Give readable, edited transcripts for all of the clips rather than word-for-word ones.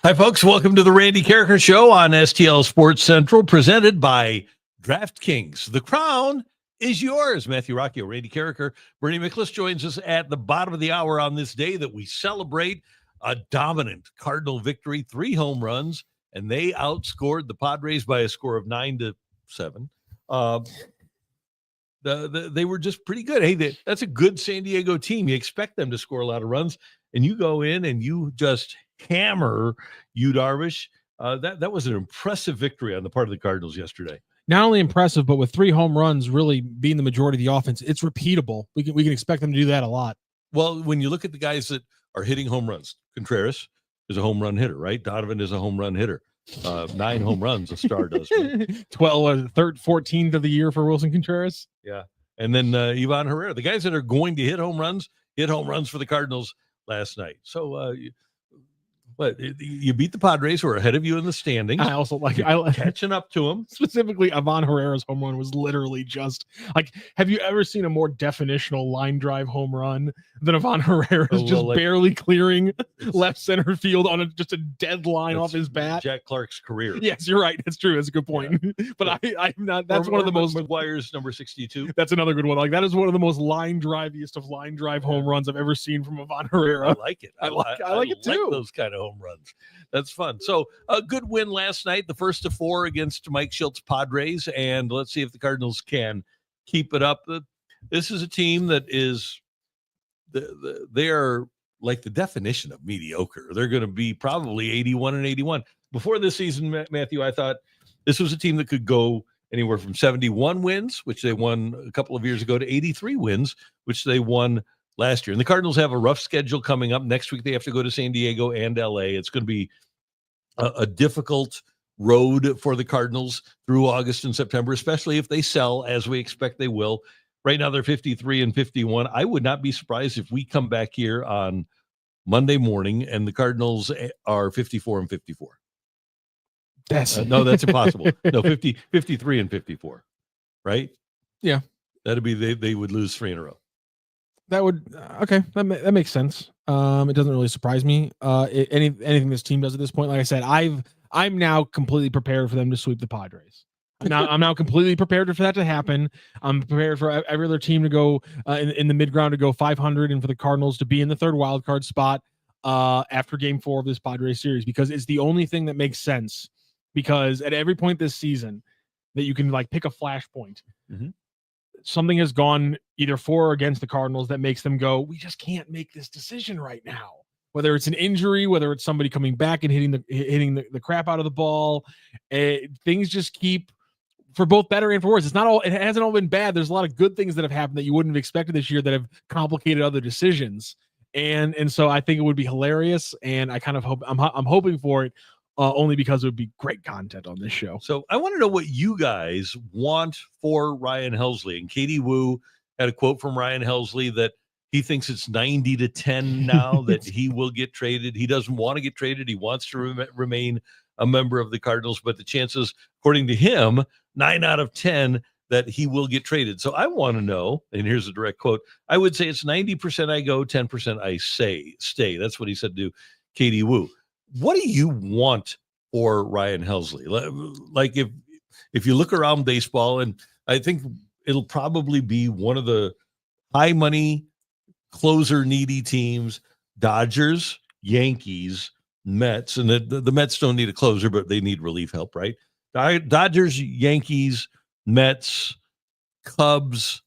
Hi, folks. Welcome to the Randy Karraker Show on STL Sports Central, presented by DraftKings. The crown is yours. Matthew Rocchio, Randy Karraker. Bernie Miklasz joins us at the bottom of the hour on this day that we celebrate a dominant Cardinal victory, 3 home runs, and they outscored the Padres by a score of 9-7. They were just pretty good. Hey, that's a good San Diego team. You expect them to score a lot of runs, and you go in and you just hammer Yu Darvish. That was an impressive victory on the part of the Cardinals yesterday. Not only impressive, but with 3 home runs really being the majority of the offense, it's repeatable. We can expect them to do that a lot. Well, when you look at the guys that are hitting home runs, Contreras is a home run hitter, right? Donovan is a home run hitter. 9 home runs a star does. 14th of the year for Wilson Contreras. Yeah. And then Ivan Herrera, the guys that are going to hit home runs for the Cardinals last night. So but you beat the Padres, who are ahead of you in the standings. I also like catching up to them. Specifically, Ivan Herrera's home run was literally just like, have you ever seen a more definitional line drive home run than Ivan Herrera's barely clearing left center field on just a dead line off his bat? Jack Clark's career. Yes, you're right. That's true. That's a good point. Yeah. But I'm not. That's one of the most. McGuire's number 62. That's another good one. Like, that is one of the most line driviest of line drive home runs I've ever seen from Ivan Herrera. I like it. I like it too. Like those kind of home runs. That's fun. So a good win last night, the first of 4 against Mike Schilt's Padres, and let's see if the Cardinals can keep it up. This is a team that is they are like the definition of mediocre. They're going to be probably 81-81. Before this season, Matthew, I thought this was a team that could go anywhere from 71 wins, which they won a couple of years ago, to 83 wins, which they won last year. And the Cardinals have a rough schedule coming up. Next week, they have to go to San Diego and LA. It's going to be a difficult road for the Cardinals through August and September, especially if they sell, as we expect they will. Right now, they're 53-51. I would not be surprised if we come back here on Monday morning and the Cardinals are 54-54. That's no, that's impossible. No, 53-54, right? Yeah. That'd be, they would lose 3 in a row. That would okay. That makes sense. It doesn't really surprise me. Anything this team does at this point, like I said, I'm now completely prepared for them to sweep the Padres. I'm now completely prepared for that to happen. I'm prepared for every other team to go in the mid ground to go 500, and for the Cardinals to be in the 3rd wild card spot after Game 4 of this Padres series, because it's the only thing that makes sense. Because at every point this season that you can like pick a flashpoint. Mm-hmm. Something has gone either for or against the Cardinals that makes them go, we just can't make this decision right now. Whether it's an injury, whether it's somebody coming back and hitting the crap out of the ball, things just keep, for both better and for worse. It hasn't all been bad. There's a lot of good things that have happened that you wouldn't have expected this year that have complicated other decisions. And so I think it would be hilarious, and I kind of hope I'm hoping for it. Only because it would be great content on this show. So I want to know what you guys want for Ryan Helsley. And Katie Wu had a quote from Ryan Helsley that he thinks it's 90-10 now that he will get traded. He doesn't want to get traded. He wants to remain a member of the Cardinals, but the chances, according to him, 9 out of 10 that he will get traded. So I want to know, and here's a direct quote, I would say it's 90% I go, 10% I stay. That's what he said to Katie Wu. What do you want for Ryan Helsley? Like if you look around baseball, and I think it'll probably be one of the high money closer needy teams, Dodgers, Yankees, Mets, and the Mets don't need a closer, but they need relief help, right? Dodgers, Yankees, Mets, Cubs,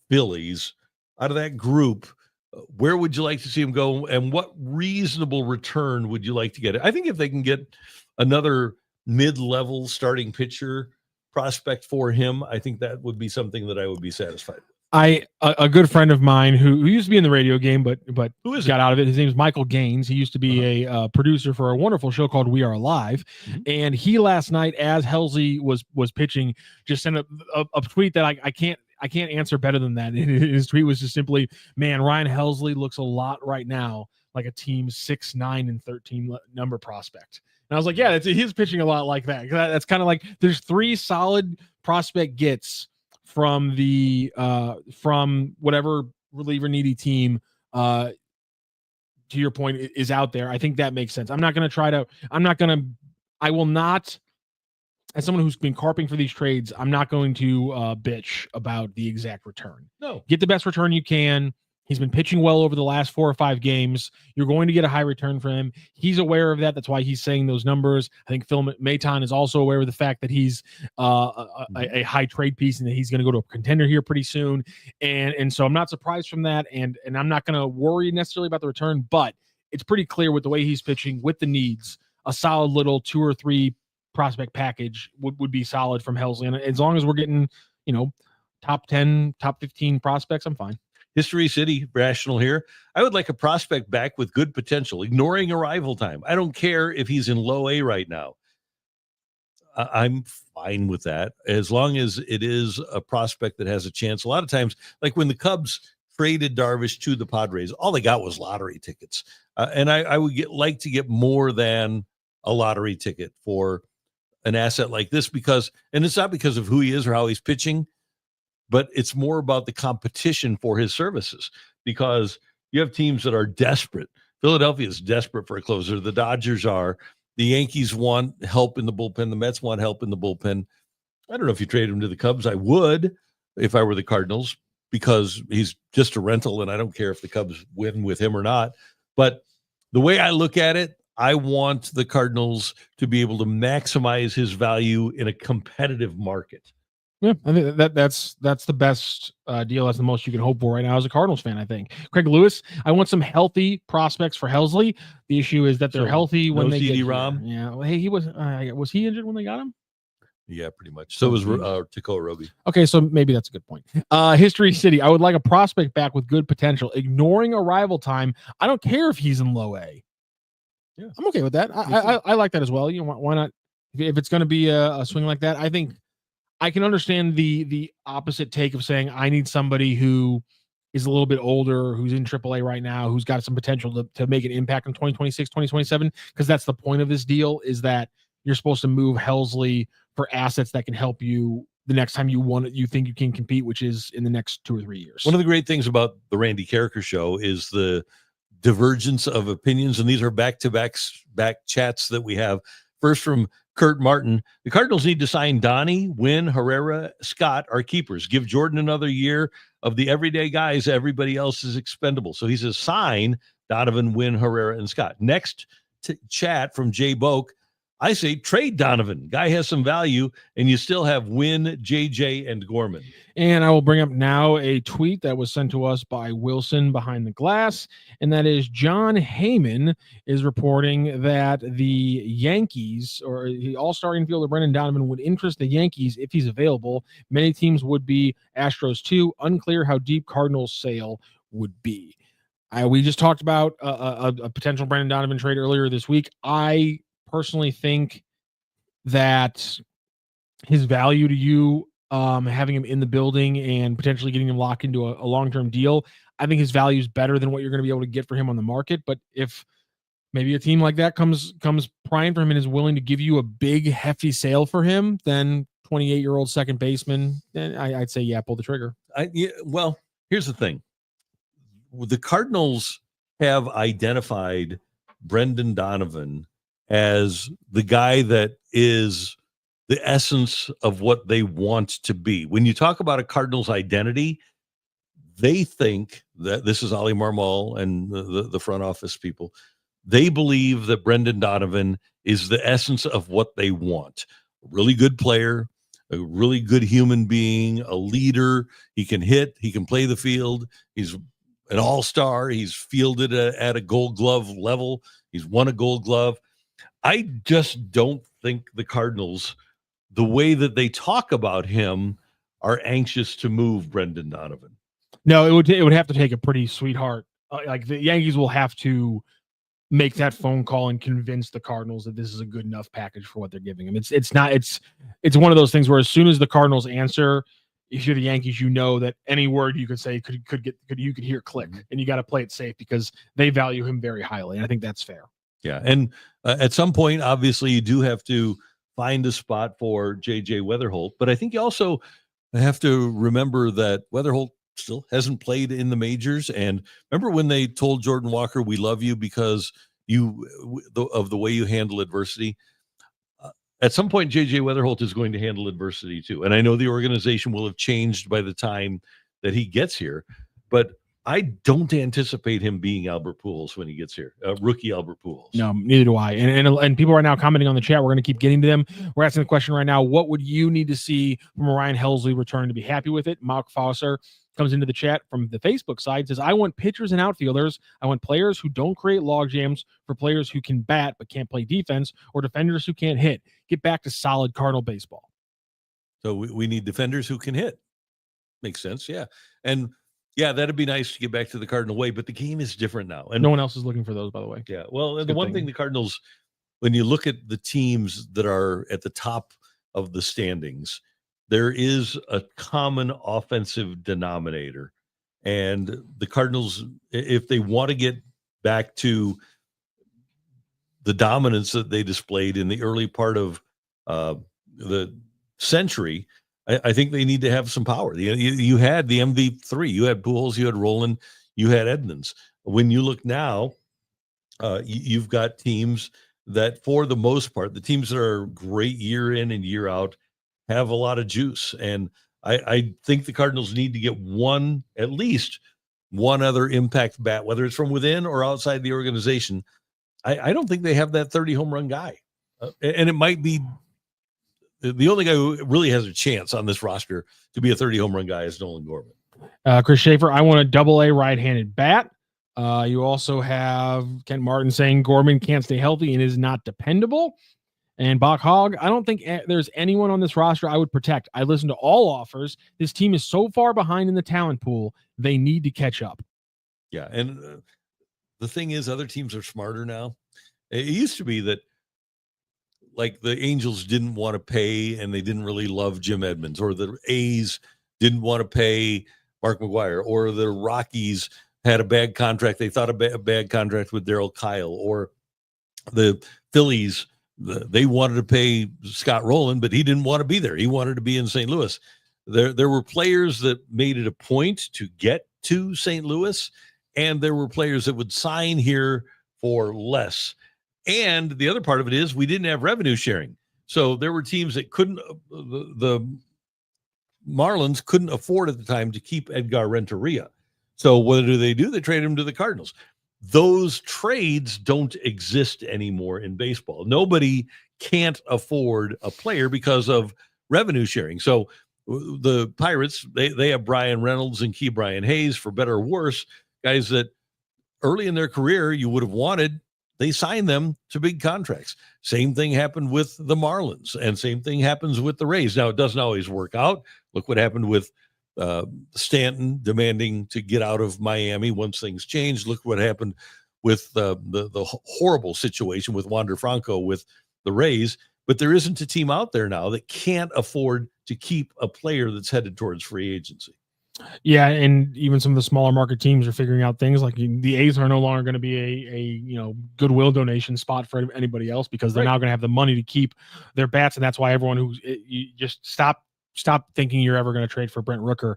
Phillies. Out of that group, where would you like to see him go, and what reasonable return would you like to get? I think if they can get another mid-level starting pitcher prospect for him, I think that would be something that I would be satisfied with. A good friend of mine who used to be in the radio game, but who is got out of it. His name is Michael Gaines. He used to be a producer for a wonderful show called We Are Live. Mm-hmm. And he last night, as Helsley was pitching, just sent a tweet that I can't answer better than that. His tweet was just simply, man, Ryan Helsley looks a lot right now like a team 6, 9, and 13 number prospect. And I was like, yeah, he's pitching a lot like that. That's kind of like there's 3 solid prospect gets from the from whatever reliever needy team to your point, is out there. I think that makes sense. I will not, as someone who's been carping for these trades, I'm not going to bitch about the exact return. No. Get the best return you can. He's been pitching well over the last 4 or 5 games. You're going to get a high return for him. He's aware of that. That's why he's saying those numbers. I think Phil Maton is also aware of the fact that he's a high trade piece and that he's going to go to a contender here pretty soon. And so I'm not surprised from that. And I'm not going to worry necessarily about the return, but it's pretty clear with the way he's pitching, with the needs, a solid little 2 or 3 prospect package would be solid from Helsley. And as long as we're getting, top 10, top 15 prospects, I'm fine. History City, rational here. I would like a prospect back with good potential, ignoring arrival time. I don't care if he's in low A right now. I'm fine with that, as long as it is a prospect that has a chance. A lot of times, like when the Cubs traded Darvish to the Padres, all they got was lottery tickets. And I would like to get more than a lottery ticket for an asset like this, because, and it's not because of who he is or how he's pitching, but it's more about the competition for his services, because you have teams that are desperate. Philadelphia is desperate for a closer. The Dodgers are. The Yankees want help in the bullpen. The Mets want help in the bullpen. I don't know if you trade him to the Cubs. I would if I were the Cardinals, because he's just a rental, and I don't care if the Cubs win with him or not. But the way I look at it, I want the Cardinals to be able to maximize his value in a competitive market. Yeah, I think that's the best deal. That's the most you can hope for right now as a Cardinals fan, I think. Craig Lewis, I want some healthy prospects for Helsley. The issue is that they're healthy when they get here. Yeah, well, hey, he was he injured when they got him? Yeah, pretty much. So was Tekoa Roby. Okay, so maybe that's a good point. History City, I would like a prospect back with good potential, ignoring arrival time. I don't care if he's in low A. Yeah, I'm okay with that. I like that as well. Why not? If it's going to be a swing like that, I think I can understand the opposite take of saying I need somebody who is a little bit older, who's in AAA right now, who's got some potential to make an impact in 2026, 2027, because that's the point of this deal, is that you're supposed to move Helsley for assets that can help you the next time you think you can compete, which is in the next 2 or 3 years. One of the great things about the Randy Karraker show is the divergence of opinions, and these are back-to-back chats that we have. First from Kurt Martin: the Cardinals need to sign Donnie, Wynn, Herrera, Scott are keepers. Give Jordan another year of the everyday guys. Everybody else is expendable. So he says sign Donovan, Wynn, Herrera, and Scott. Next chat from Jay Boak: I say trade Donovan. Guy has some value, and you still have Wynn, JJ, and Gorman. And I will bring up now a tweet that was sent to us by Wilson behind the glass, and that is John Heyman is reporting that the Yankees, or the all-star infielder Brendan Donovan, would interest the Yankees if he's available. Many teams would be Astros too. Unclear how deep Cardinals' sale would be. We just talked about a potential Brendan Donovan trade earlier this week. I personally think that his value to you, having him in the building and potentially getting him locked into a long-term deal, I think his value is better than what you're going to be able to get for him on the market. But if maybe a team like that comes prying for him and is willing to give you a big, hefty sale for him, then 28-year-old second baseman, then I'd say, yeah, pull the trigger. Well, here's the thing. The Cardinals have identified Brendan Donovan as the guy that is the essence of what they want to be. When you talk about a Cardinals identity, they think that this is Oli Marmol and the front office people. They believe that Brendan Donovan is the essence of what they want. A really good player, a really good human being, a leader. He can hit, he can play the field. He's an all-star. He's fielded at a Gold Glove level. He's won a Gold Glove. I just don't think the Cardinals, the way that they talk about him, are anxious to move Brendan Donovan. No, it would have to take a pretty sweetheart. Like the Yankees will have to make that phone call and convince the Cardinals that this is a good enough package for what they're giving him. It's one of those things where as soon as the Cardinals answer, if you're the Yankees, you know that any word you could say you could hear click, and you got to play it safe because they value him very highly, and I think that's fair. Yeah, and at some point, obviously, you do have to find a spot for JJ Wetherholt, but I think you also have to remember that Wetherholt still hasn't played in the majors. And remember when they told Jordan Walker, we love you because of the way you handle adversity? At some point, JJ Wetherholt is going to handle adversity too. And I know the organization will have changed by the time that he gets here, but I don't anticipate him being Albert Pujols when he gets here, rookie Albert Pujols. No, neither do I. And people are now commenting on the chat. We're going to keep getting to them. We're asking the question right now: what would you need to see from a Ryan Helsley return to be happy with it? Mark Fosser comes into the chat from the Facebook side, says, I want pitchers and outfielders. I want players who don't create log jams for players who can bat but can't play defense, or defenders who can't hit. Get back to solid Cardinal baseball. So we need defenders who can hit. Makes sense, yeah. And yeah, that'd be nice to get back to the Cardinal way, but the game is different now. And no one else is looking for those, by the way. Yeah, well, and the one thing the Cardinals, when you look at the teams that are at the top of the standings, there is a common offensive denominator. And the Cardinals, if they want to get back to the dominance that they displayed in the early part of the century, I think they need to have some power. You had the MV3, you had Pujols, you had Roland, you had Edmonds. When you look now, you've got teams that, for the most part, the teams that are great year in and year out, have a lot of juice. And I think the Cardinals need to get at least one other impact bat, whether it's from within or outside the organization. I don't think they have that 30 home run guy. And it might be the only guy who really has a chance on this roster to be a 30 home run guy is Nolan Gorman. Chris Schaefer, I want a double-A right-handed bat. You also have Kent Martin saying Gorman can't stay healthy and is not dependable. And Bach Hogg, I don't think there's anyone on this roster I would protect. I listen to all offers. This team is so far behind in the talent pool, they need to catch up. Yeah, and the thing is, other teams are smarter now. It used to be that, like, the Angels didn't want to pay and they didn't really love Jim Edmonds, or the A's didn't want to pay Mark McGwire, or the Rockies had a bad contract. They thought a bad contract with Darryl Kyle, or the Phillies, they wanted to pay Scott Rowland, but he didn't want to be there. He wanted to be in St. Louis. There were players that made it a point to get to St. Louis, and there were players that would sign here for less. And the other part of it is we didn't have revenue sharing. So there were teams that couldn't, the Marlins couldn't afford at the time to keep Edgar Renteria. So what do? They trade him to the Cardinals. Those trades don't exist anymore in baseball. Nobody can't afford a player because of revenue sharing. So the Pirates, they have Brian Reynolds and Key Brian Hayes, for better or worse, guys that early in their career you would have wanted. They signed them to big contracts. Same thing happened with the Marlins, and same thing happens with the Rays. Now, it doesn't always work out. Look what happened with Stanton demanding to get out of Miami once things changed. Look what happened with the horrible situation with Wander Franco with the Rays. But there isn't a team out there now that can't afford to keep a player that's headed towards free agency. Yeah, and even some of the smaller market teams are figuring out things like the A's are no longer going to be a goodwill donation spot for anybody else, because they're now going to have the money to keep their bats, and that's why everyone you just stop thinking you're ever going to trade for Brent Rooker.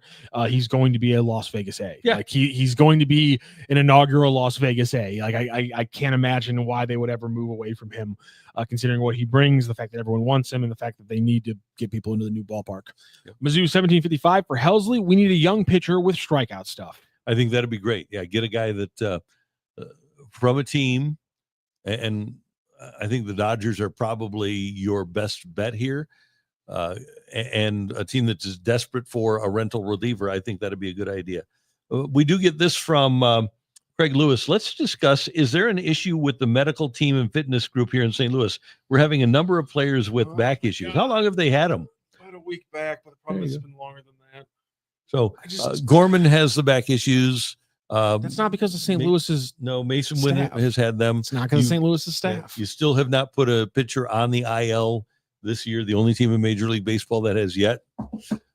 He's going to be a Las Vegas A. Yeah. Like he's going to be an inaugural Las Vegas A. Like I can't imagine why they would ever move away from him, considering what he brings, the fact that everyone wants him, and the fact that they need to get people into the new ballpark. Yep. Mizzou 1755 for Helsley. We need a young pitcher with strikeout stuff. I think that'd be great. Yeah, get a guy that from a team, and I think the Dodgers are probably your best bet here. And a team that's desperate for a rental reliever, I think that'd be a good idea. We do get this from Craig Lewis. Let's discuss, is there an issue with the medical team and fitness group here in St. Louis? We're having a number of players with back issues. How long have they had them? About a week back, but probably it's been longer than that. So Gorman has the back issues. That's not because of St. Louis's Mason staff. Wynn has had them. It's not because of St. Louis's staff. You still have not put a pitcher on the IL this year, the only team in Major League Baseball that has yet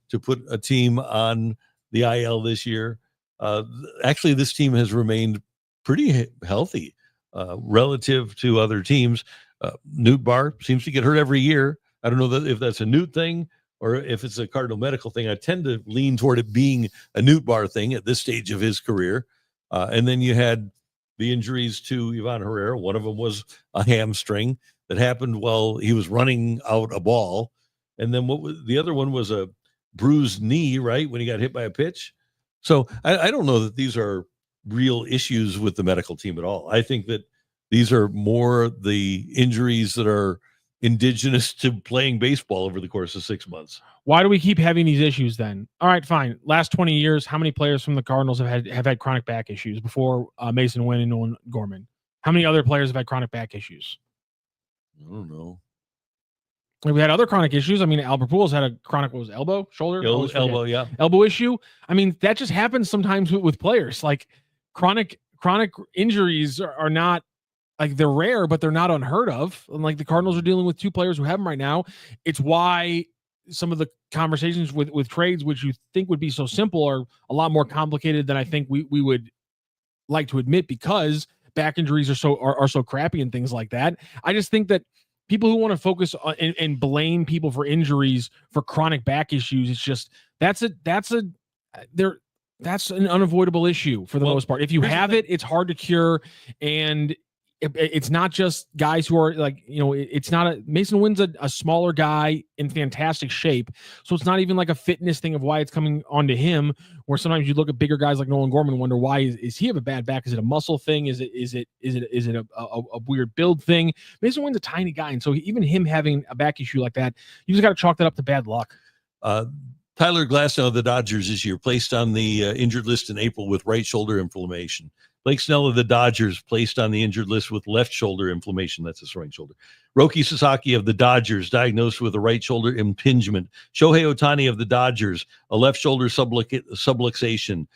to put a team on the IL this year. Actually, this team has remained pretty healthy relative to other teams. Newt Barr seems to get hurt every year. I don't know if that's a Newt thing or if it's a Cardinal medical thing, I tend to lean toward it being a Newt Bar thing at this stage of his career. And then you had the injuries to Ivan Herrera. One of them was a hamstring that happened while he was running out a ball. And then the other one was a bruised knee, right, when he got hit by a pitch. So I don't know that these are real issues with the medical team at all. I think that these are more the injuries that are indigenous to playing baseball over the course of 6 months. Why do we keep having these issues then? All right, fine. Last 20 years, how many players from the Cardinals have had chronic back issues before Mason Wynn and Nolan Gorman? How many other players have had chronic back issues? I don't know. We had other chronic issues. I mean, Albert Pujols had a chronic, what was it, elbow, shoulder? Elbow, yeah. Elbow issue. I mean, that just happens sometimes with players. Like chronic injuries are not, like, they're rare, but they're not unheard of. And like the Cardinals are dealing with two players who have them right now. It's why some of the conversations with trades, which you think would be so simple, are a lot more complicated than I think we would like to admit, because back injuries are so crappy and things like that. I just think that people who want to focus on and blame people for injuries for chronic back issues, it's just that's an unavoidable issue for the most part. If you have it, it's hard to cure, and it's not just guys who are like, it's not Mason Wynn's a smaller guy in fantastic shape. So it's not even like a fitness thing of why it's coming onto him, where sometimes you look at bigger guys like Nolan Gorman and wonder, why is he have a bad back? Is it a muscle thing? Is it a weird build thing? Mason Wynn's a tiny guy. And so even him having a back issue like that, you just got to chalk that up to bad luck. Tyler Glasnow of the Dodgers this year placed on the injured list in April with right shoulder inflammation. Blake Snell of the Dodgers placed on the injured list with left shoulder inflammation. That's his right shoulder. Roki Sasaki of the Dodgers diagnosed with a right shoulder impingement. Shohei Ohtani of the Dodgers, a left shoulder subluxation.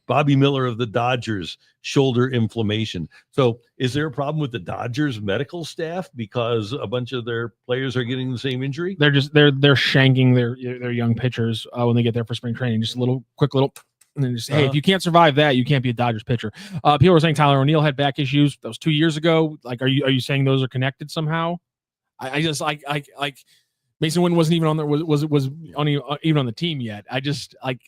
Bobby Miller of the Dodgers, shoulder inflammation. So is there a problem with the Dodgers medical staff because a bunch of their players are getting the same injury? They're shanking their young pitchers when they get there for spring training. Just a quick little, and then just, hey, if you can't survive that, you can't be a Dodgers pitcher. People were saying Tyler O'Neill had back issues. That was 2 years ago. Like, are you saying those are connected somehow? I just like Mason Wynn wasn't even on there, was even on the team yet. I just like,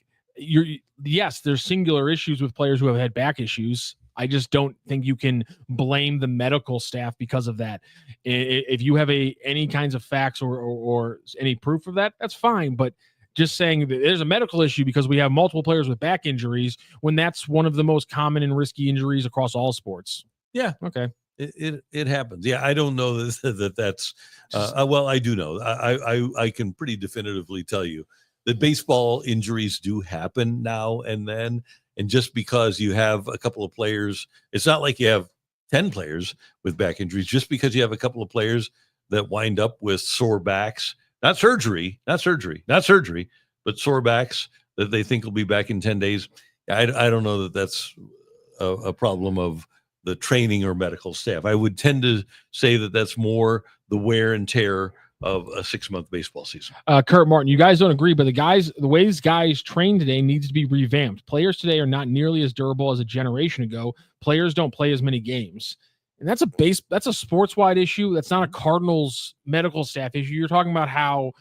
yes, there's singular issues with players who have had back issues. I just don't think you can blame the medical staff because of that. If you have any kinds of facts or any proof of that, that's fine. But just saying that there's a medical issue because we have multiple players with back injuries, when that's one of the most common and risky injuries across all sports. Yeah. Okay. It happens. Yeah. I don't know that's well, I do know. I can pretty definitively tell you that baseball injuries do happen now and then. And just because you have a couple of players, it's not like you have 10 players with back injuries. Just because you have a couple of players that wind up with sore backs, not surgery, but sore backs that they think will be back in 10 days. I don't know that that's a problem of the training or medical staff. I would tend to say that that's more the wear and tear of a 6-month baseball season. Kurt Martin, you guys don't agree, but the ways guys train today needs to be revamped. Players today are not nearly as durable as a generation ago. Players don't play as many games. And that's a sports-wide issue. That's not a Cardinals medical staff issue. You're talking about how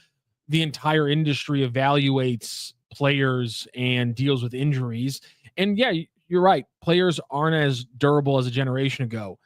the entire industry evaluates players and deals with injuries. And yeah, you're right. Players aren't as durable as a generation ago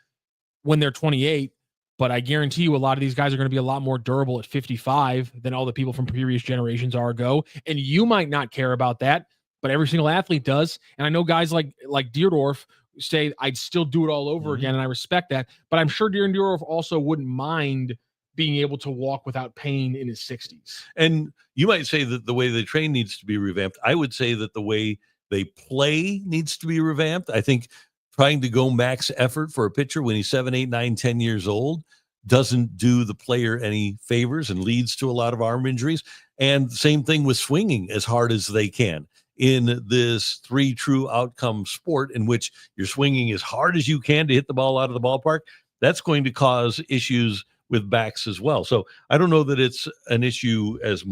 when they're 28. But I guarantee you a lot of these guys are going to be a lot more durable at 55 than all the people from previous generations are ago. And you might not care about that, but every single athlete does. And I know guys like Deerdorf say, I'd still do it all over again, and I respect that. But I'm sure Deerdorf also wouldn't mind being able to walk without pain in his 60s. And you might say that the way they train needs to be revamped. I would say that the way they play needs to be revamped. I think trying to go max effort for a pitcher when he's 7, 8, 9, 10 years old doesn't do the player any favors and leads to a lot of arm injuries. And same thing with swinging as hard as they can in this 3 true outcome sport in which you're swinging as hard as you can to hit the ball out of the ballpark. That's going to cause issues with backs as well. So I don't know that it's an issue as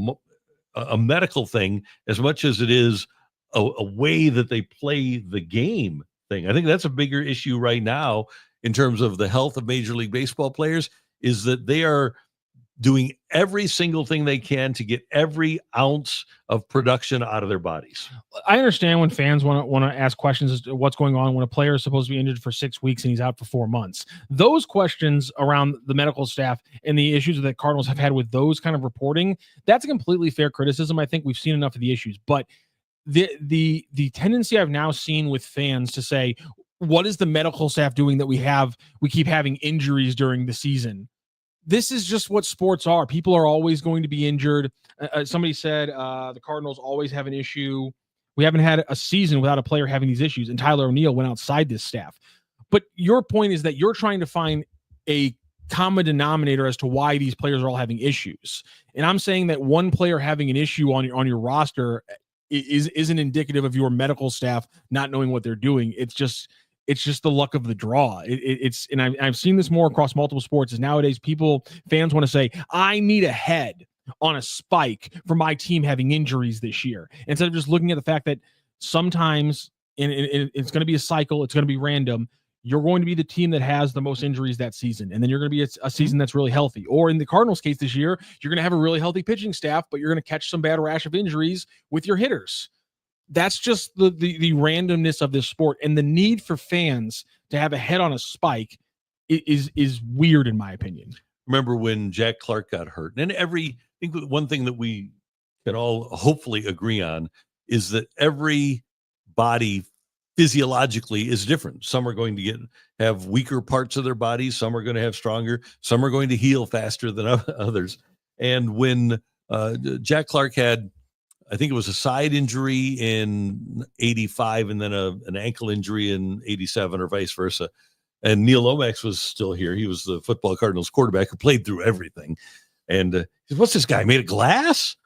a medical thing as much as it is a way that they play the game thing. I think that's a bigger issue right now in terms of the health of Major League Baseball players, is that they are doing every single thing they can to get every ounce of production out of their bodies. I understand when fans want to ask questions as to what's going on when a player is supposed to be injured for 6 weeks and he's out for 4 months. Those questions around the medical staff and the issues that Cardinals have had with those kind of reporting, that's a completely fair criticism. I think we've seen enough of the issues, but the tendency I've now seen with fans to say, what is the medical staff doing that we keep having injuries during the season? This is just what sports are. People are always going to be injured. Somebody said the Cardinals always have an issue. We haven't had a season without a player having these issues, and Tyler O'Neill went outside this staff. But your point is that you're trying to find a common denominator as to why these players are all having issues. And I'm saying that one player having an issue on your roster isn't indicative of your medical staff not knowing what they're doing. It's just the luck of the draw. It's and I've seen this more across multiple sports. Is nowadays fans want to say, I need a head on a spike for my team having injuries this year, instead of just looking at the fact that sometimes it's going to be a cycle, it's going to be random. You're going to be the team that has the most injuries that season, and then you're going to be a season that's really healthy. Or in the Cardinals case this year, you're going to have a really healthy pitching staff, but you're going to catch some bad rash of injuries with your hitters. That's just the randomness of this sport, and the need for fans to have a head on a spike is weird in my opinion. Remember when Jack Clark got hurt? And I think one thing that we can all hopefully agree on is that every body physiologically is different. Some are going to have weaker parts of their bodies. Some are going to have stronger. Some are going to heal faster than others. And when Jack Clark had, I think it was a side injury in 85 and then an ankle injury in 87 or vice versa. And Neil Lomax was still here. He was the football Cardinals quarterback who played through everything. And he said, what's this guy, made of glass?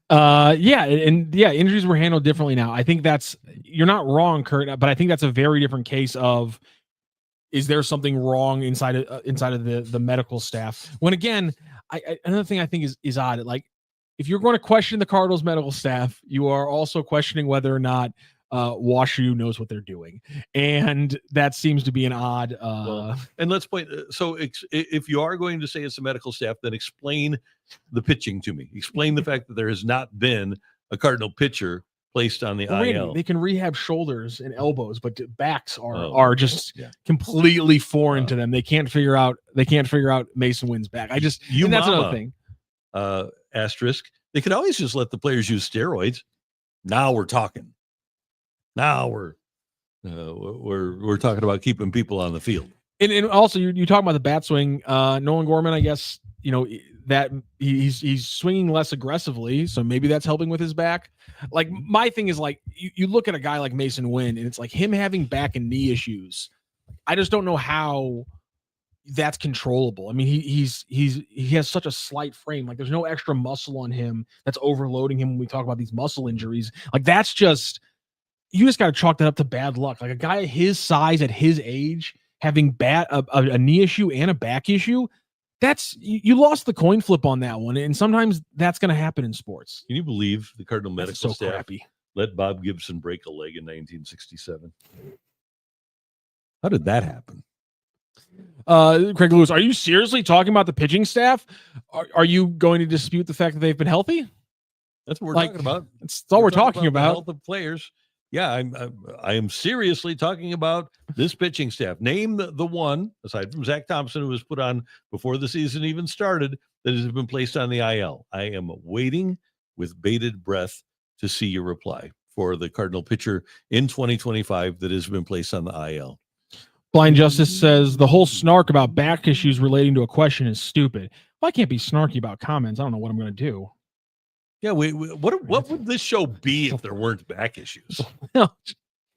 Injuries were handled differently now. I think you're not wrong, Kurt, but I think that's a very different case of, is there something wrong inside of the medical staff? When again, another thing I think is odd. Like, if you're going to question the Cardinals medical staff, you are also questioning whether or not WashU knows what they're doing, and that seems to be an odd. And let's point. So if you are going to say it's the medical staff, then explain the pitching to me. Explain the fact that there has not been a Cardinal pitcher placed on the IL. They can rehab shoulders and elbows, but backs are just completely foreign to them. They can't figure out Mason Wynn's back. That's another thing. Asterisk. They could always just let the players use steroids. Now we're talking. Now we're talking about keeping people on the field. And also you talk about the bat swing. Nolan Gorman, I guess, that he's swinging less aggressively, so maybe that's helping with his back. Like, my thing is, like, you look at a guy like Mason Wynn, and it's like him having back and knee issues. I just don't know how that's controllable. I mean, he has such a slight frame. Like, there's no extra muscle on him that's overloading him when we talk about these muscle injuries. Like, that's just, you just got to chalk that up to bad luck. Like, a guy his size at his age having a knee issue and a back issue, that's, you lost the coin flip on that one. And sometimes that's going to happen in sports. Can you believe the Cardinal medical staff crappy. Let Bob Gibson break a leg in 1967? How did that happen? Craig Lewis, are you seriously talking about the pitching staff? Are you going to dispute the fact that they've been healthy? That's what we're talking about. That's all we're talking about. The health of players. Yeah, I am seriously talking about this pitching staff. Name the one, aside from Zach Thompson, who was put on before the season even started, that has been placed on the IL. I am waiting with bated breath to see your reply for the Cardinal pitcher in 2025 that has been placed on the IL. Blind Justice says the whole snark about back issues relating to a question is stupid. Well, I can't be snarky about comments. I don't know what I'm going to do. Yeah, what would this show be if there weren't back issues? Yeah,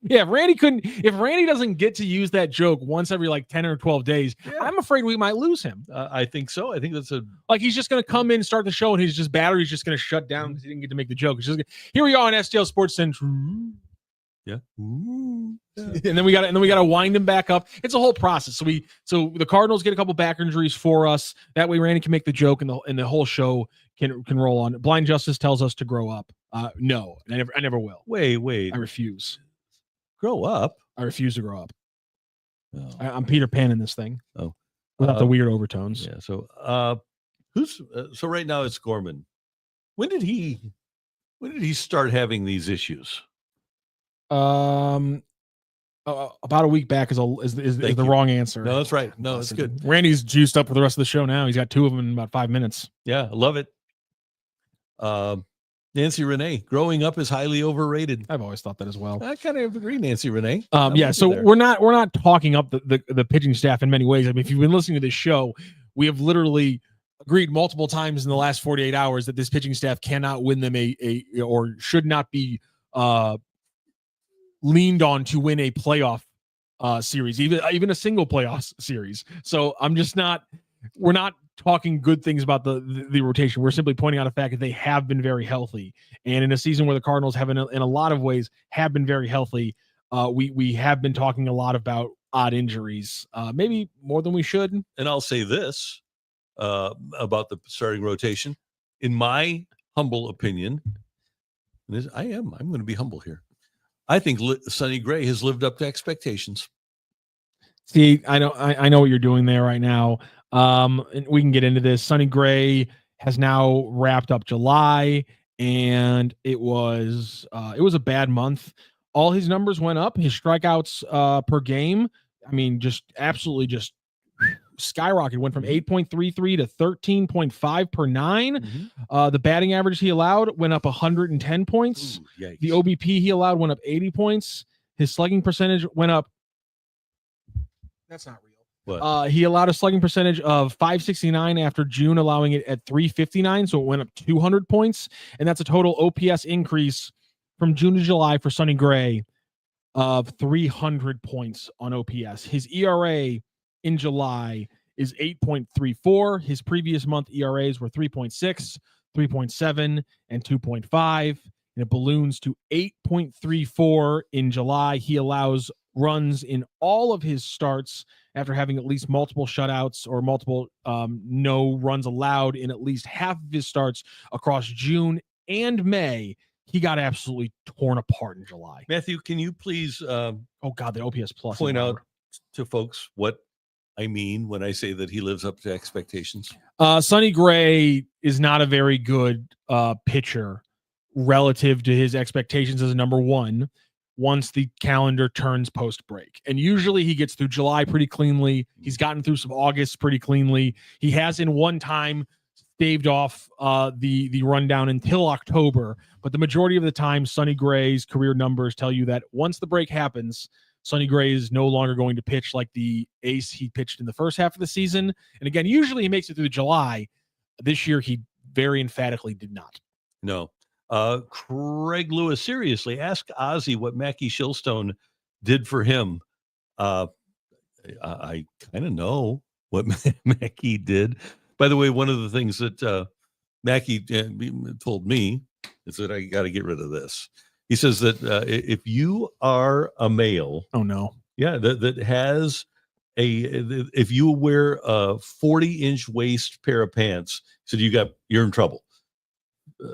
if Randy doesn't get to use that joke once every like 10 or 12 days, I'm afraid we might lose him. I think so. I think that's he's just going to come in and start the show, and his battery's just going to shut down because he didn't get to make the joke. Here we are on STL Sports Central. Yeah. And then we got to wind him back up. It's a whole process. So the Cardinals get a couple back injuries for us. That way Randy can make the joke and the whole show can roll on. Blind Justice tells us to grow up. No, I never will. Wait. I refuse. Grow up? I refuse to grow up. Oh. I'm Peter Pan in this thing. Oh. without the weird overtones. Yeah. So so right now it's Gorman. When did he start having these issues? About a week back is the wrong answer. No, that's right. No, that's good. Randy's juiced up for the rest of the show now. He's got 2 of them in about 5 minutes. Yeah, I love it. Nancy Renee, growing up is highly overrated. I've always thought that as well. I kind of agree, Nancy Renee. Yeah, so we're not talking up the pitching staff in many ways. I mean, if you've been listening to this show, we have literally agreed multiple times in the last 48 hours that this pitching staff cannot win them or should not be leaned on to win a playoff series, even a single playoff series. So we're not talking good things about the rotation. We're simply pointing out a fact that they have been very healthy. And in a season where the Cardinals have in a lot of ways have been very healthy, we have been talking a lot about odd injuries, maybe more than we should. And I'll say this about the starting rotation. In my humble opinion, I'm going to be humble here. I think Sonny Gray has lived up to expectations. See, I know what you're doing there right now. And we can get into this. Sonny Gray has now wrapped up July, and it was a bad month. All his numbers went up. His strikeouts per game, I mean, just absolutely just skyrocketed. Went from 8.33 to 13.5 per 9. Mm-hmm. The batting average he allowed went up 110 points. Ooh, the OBP he allowed went up 80 points. His slugging percentage went up. That's not real. What? He allowed a slugging percentage of 569 after June, allowing it at 359, so it went up 200 points, and that's a total OPS increase from June to July for Sonny Gray of 300 points on OPS. His ERA in July is 8.34. His previous month ERAs were 3.6, 3.7, and 2.5, and it balloons to 8.34 in July. He allows runs in all of his starts after having at least multiple shutouts or multiple no runs allowed in at least half of his starts across June and May. He got absolutely torn apart in July. Matthew, can you please the OPS plus point out to folks what I mean when I say that he lives up to expectations? Sonny Gray is not a very good pitcher relative to his expectations as a number one once the calendar turns post-break. And usually he gets through July pretty cleanly. He's gotten through some August pretty cleanly. He has in one time staved off the rundown until October. But the majority of the time, Sonny Gray's career numbers tell you that once the break happens, Sonny Gray is no longer going to pitch like the ace he pitched in the first half of the season. And again, usually he makes it through July. This year, he very emphatically did not. No. Craig Lewis, seriously, ask Ozzy what Mackie Shilstone did for him. I kind of know what Mackie did. By the way, one of the things that Mackie told me is that I got to get rid of this. He says that if you are a male, that has if you wear a 40-inch waist pair of pants, he said you're in trouble.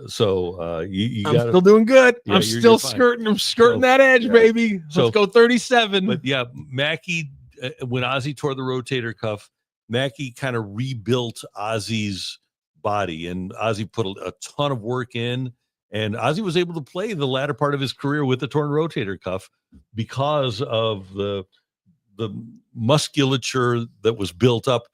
So you I'm still doing good. Yeah, I'm still skirting. I'm skirting that edge, baby. Let's go 37. But yeah, Mackie, when Ozzy tore the rotator cuff, Mackie kind of rebuilt Ozzy's body, and Ozzy put a ton of work in, and Ozzy was able to play the latter part of his career with the torn rotator cuff because of the musculature that was built up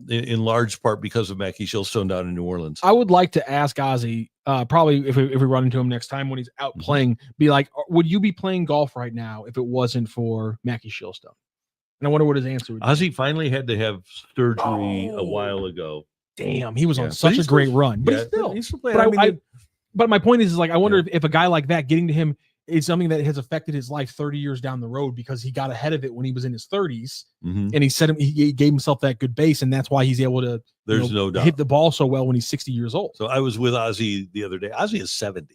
in large part because of Mackie Shilstone down in New Orleans. I would like to ask Ozzy, probably if we run into him next time when he's out playing, be like, would you be playing golf right now if it wasn't for Mackie Shilstone? And I wonder what his answer would be. Ozzy finally had to have surgery a while ago. Damn, he was on such a great run. But he's still playing. But my point is like, I wonder if a guy like that getting to him is something that has affected his life 30 years down the road because he got ahead of it when he was in his 30s, and he gave himself that good base, and that's why he's able to no doubt hit the ball so well when he's 60 years old. So I was with Ozzy the other day. Ozzy is 70,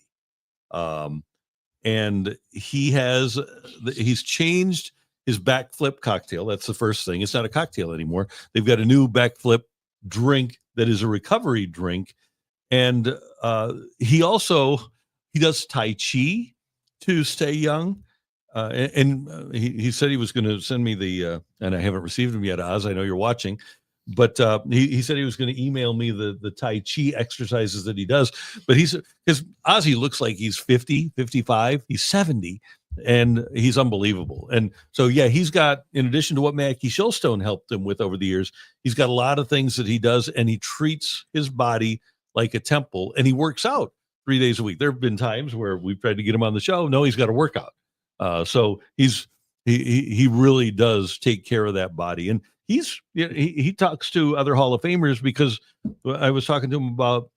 and he's changed his backflip cocktail. That's the first thing. It's not a cocktail anymore. They've got a new backflip drink that is a recovery drink, and he does Tai Chi to stay young. He said he was going to send me the, and I haven't received them yet, Oz. I know you're watching, but he said he was going to email me the Tai Chi exercises that he does. But he's, because Ozzy looks like he's 50, 55, he's 70, and he's unbelievable. And so, yeah, he's got, in addition to what Mackie Shilstone helped him with over the years, he's got a lot of things that he does, and he treats his body like a temple, and he works out 3 days a week. There have been times where we've tried to get him on the show. No, he's got to work out. So he really does take care of that body, and he talks to other Hall of Famers, because I was talking to him about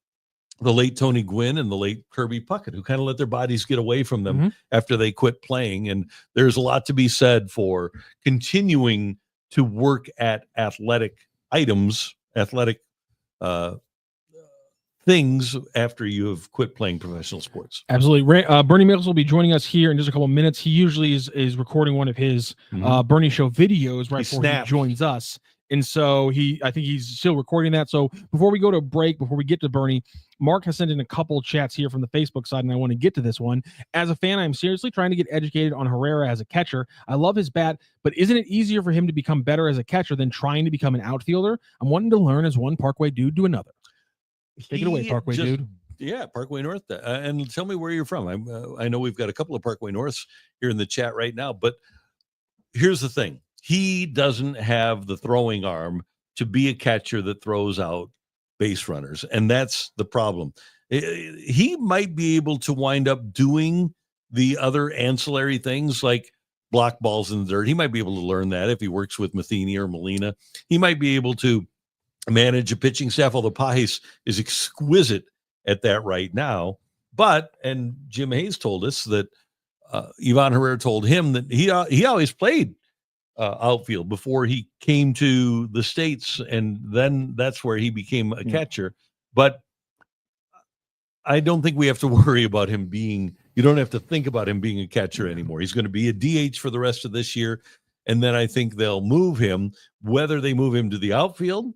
the late Tony Gwynn and the late Kirby Puckett, who kind of let their bodies get away from them after they quit playing. And there's a lot to be said for continuing to work at athletic items, athletic things after you have quit playing professional sports. Absolutely. Bernie Mickles will be joining us here in just a couple of minutes. He usually is recording one of his Bernie Show videos right before he joins us. And so I think he's still recording that. So before we go to break, before we get to Bernie, Mark has sent in a couple chats here from the Facebook side, and I want to get to this one. As a fan, I'm seriously trying to get educated on Herrera as a catcher. I love his bat, but isn't it easier for him to become better as a catcher than trying to become an outfielder? I'm wanting to learn as one Parkway dude to another. Take it away, Parkway dude. Yeah, Parkway North. And tell me where you're from. I know we've got a couple of Parkway Norths here in the chat right now, but here's the thing. He doesn't have the throwing arm to be a catcher that throws out base runners, and that's the problem. He might be able to wind up doing the other ancillary things like block balls in the dirt. He might be able to learn that if he works with Matheny or Molina. He might be able to manage a pitching staff, although Pais is exquisite at that right now. But, and Jim Hayes told us that Ivan Herrera told him that he always played outfield before he came to the States, and then that's where he became a catcher. But I don't think we have to worry about him being, you don't have to think about him being a catcher anymore. He's going to be a DH for the rest of this year, and then I think they'll move him, whether they move him to the outfield,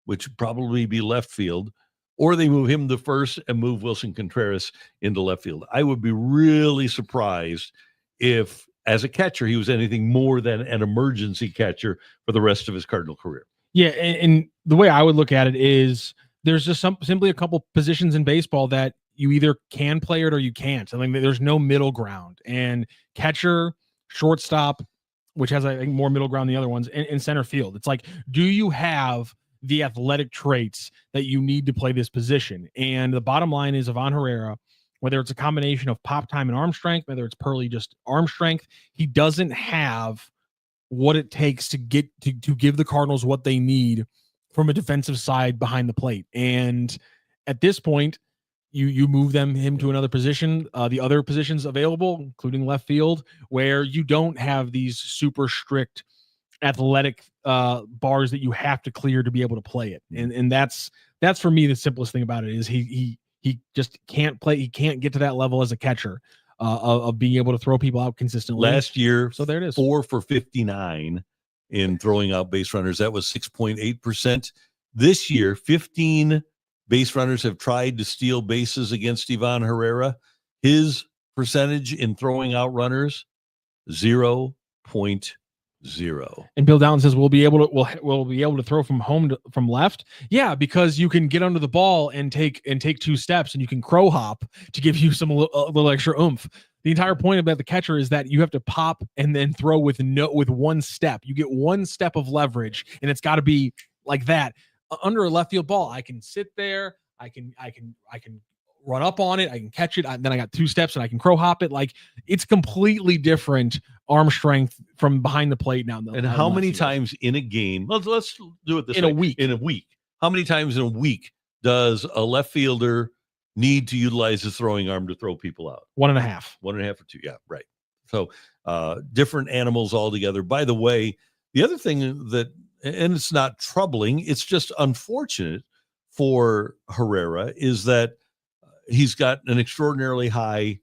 which would probably be left field, or they move him to first and move Wilson Contreras into left field. I would be really surprised if, as a catcher, he was anything more than an emergency catcher for the rest of his Cardinal career. Yeah, and the way I would look at it is there's just simply a couple positions in baseball that you either can play it or you can't. I mean, there's no middle ground. And catcher, shortstop, which has, I think, more middle ground than the other ones, in center field. It's like, do you have the athletic traits that you need to play this position? And the bottom line is, Ivan Herrera, whether it's a combination of pop time and arm strength, whether it's purely just arm strength, he doesn't have what it takes to get to give the Cardinals what they need from a defensive side behind the plate. And at this point, you move him to another position, the other positions available, including left field, where you don't have these super strict athletic bars that you have to clear to be able to play it. And that's for me the simplest thing about it is he just can't play. He can't get to that level as a catcher of being able to throw people out consistently. Last year, so there it is, 4 for 59 in throwing out base runners. That was 6.8%. This year, 15 base runners have tried to steal bases against Ivan Herrera. His percentage in throwing out runners, 0.0. And Bill Downs says we'll be able to throw from left. Yeah, because you can get under the ball and take 2 steps, and you can crow hop to give you a little extra oomph. The entire point about the catcher is that you have to pop and then throw with 1 step. You get 1 step of leverage, and it's got to be like that. Under a left field ball, I can sit there, I can run up on it, I can catch it, then I got 2 steps and I can crow hop it. Like, it's completely different arm strength from behind the plate now. And how many times in a game, let's do it this way. In a week, how many times in a week does a left fielder need to utilize his throwing arm to throw people out? 1.5. 1.5 or 2. Yeah, right. So different animals altogether. By the way, the other thing that, and it's not troubling, it's just unfortunate for Herrera, is that he's got an extraordinarily high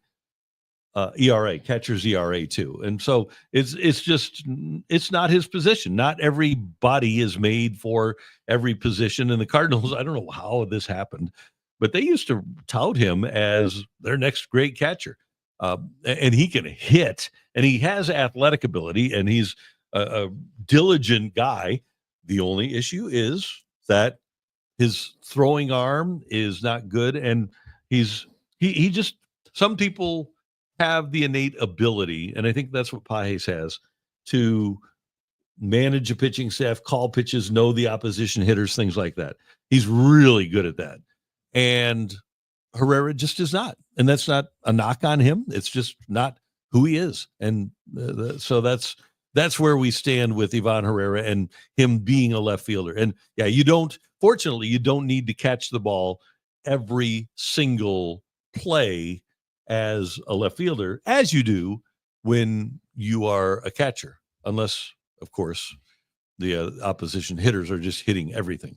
ERA, catcher's ERA too. And so it's not his position. Not everybody is made for every position. And the Cardinals, I don't know how this happened, but they used to tout him as their next great catcher. and he can hit, and he has athletic ability, and he's a diligent guy. The only issue is that his throwing arm is not good, and he just, some people have the innate ability, and I think that's what Pages has, to manage a pitching staff, call pitches, know the opposition hitters, things like that. He's really good at that. And Herrera just is not. And that's not a knock on him. It's just not who he is. And so that's where we stand with Ivan Herrera and him being a left fielder. And yeah, fortunately, you don't need to catch the ball every single play as a left fielder, as you do when you are a catcher, unless, of course, the opposition hitters are just hitting everything.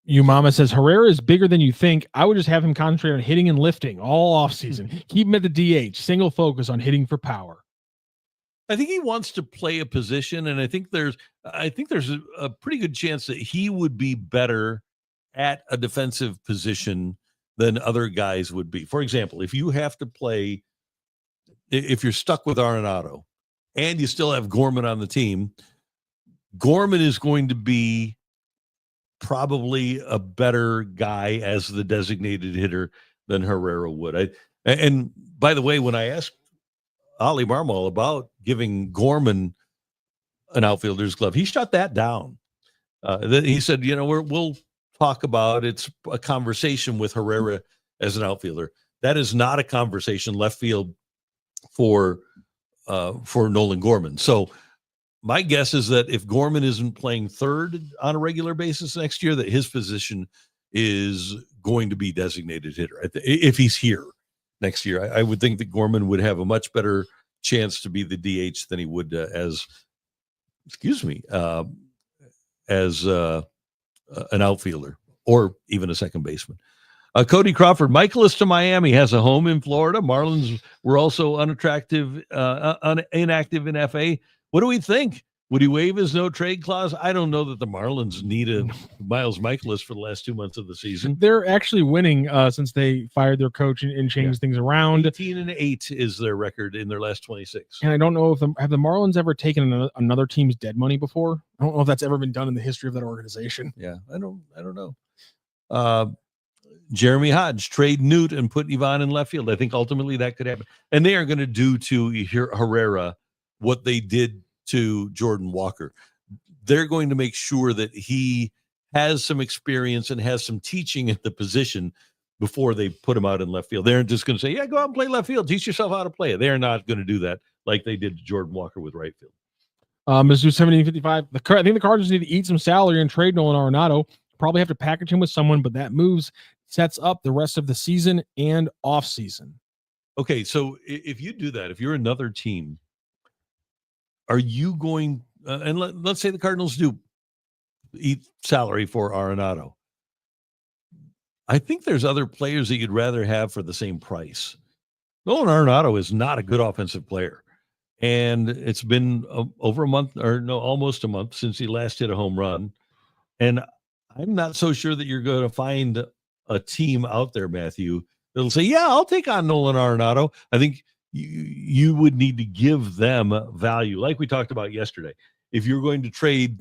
You mama says Herrera is bigger than you think. I would just have him concentrate on hitting and lifting all off season. Keep him at the DH, single focus on hitting for power. I think he wants to play a position, and I think there's a pretty good chance that he would be better at a defensive position than other guys would be. For example, if you have to play, if you're stuck with Arenado and you still have Gorman on the team, Gorman is going to be probably a better guy as the designated hitter than Herrera would. And by the way, when I asked Ollie Marmol about giving Gorman an outfielder's glove, he shut that down. He said, we'll talk about, it's a conversation with Herrera as an outfielder. That is not a conversation left field for Nolan Gorman. So my guess is that if Gorman isn't playing third on a regular basis next year, that his position is going to be designated hitter. If he's here next year, I would think that Gorman would have a much better chance to be the DH than he would as an outfielder or even a second baseman. Cody Crawford, Michaelis to Miami, has a home in Florida. Marlins were also inactive in FA. What do we think? Would he waive his no trade clause? I don't know that the Marlins needed Miles Michaelis for the last 2 months of the season. They're actually winning since they fired their coach and changed things around. 18-8 is their record in their last 26. And I don't know have the Marlins ever taken another team's dead money before? I don't know if that's ever been done in the history of that organization. Yeah, I don't know. Jeremy Hodge, trade Newt and put Ivan in left field. I think ultimately that could happen. And they are going to do to Herrera what they did to Jordan Walker. They're going to make sure that he has some experience and has some teaching at the position before they put him out in left field. They're just going to say, yeah, go out and play left field. Teach yourself how to play it. They're not going to do that like they did to Jordan Walker with right field. Mizzou 1755. I think the Cardinals need to eat some salary and trade Nolan Arenado. Probably have to package him with someone, but that moves sets up the rest of the season and off season. Okay, so if you do that, if you're another team, are you going and let's say the Cardinals do eat salary for Arenado. I think there's other players that you'd rather have for the same price. Nolan Arenado is not a good offensive player. And it's been over a month, or no, almost a month since he last hit a home run. And I'm not so sure that you're going to find a team out there, Matthew, that'll say, yeah, I'll take on Nolan Arenado. I think you would need to give them value, like we talked about yesterday. If you're going to trade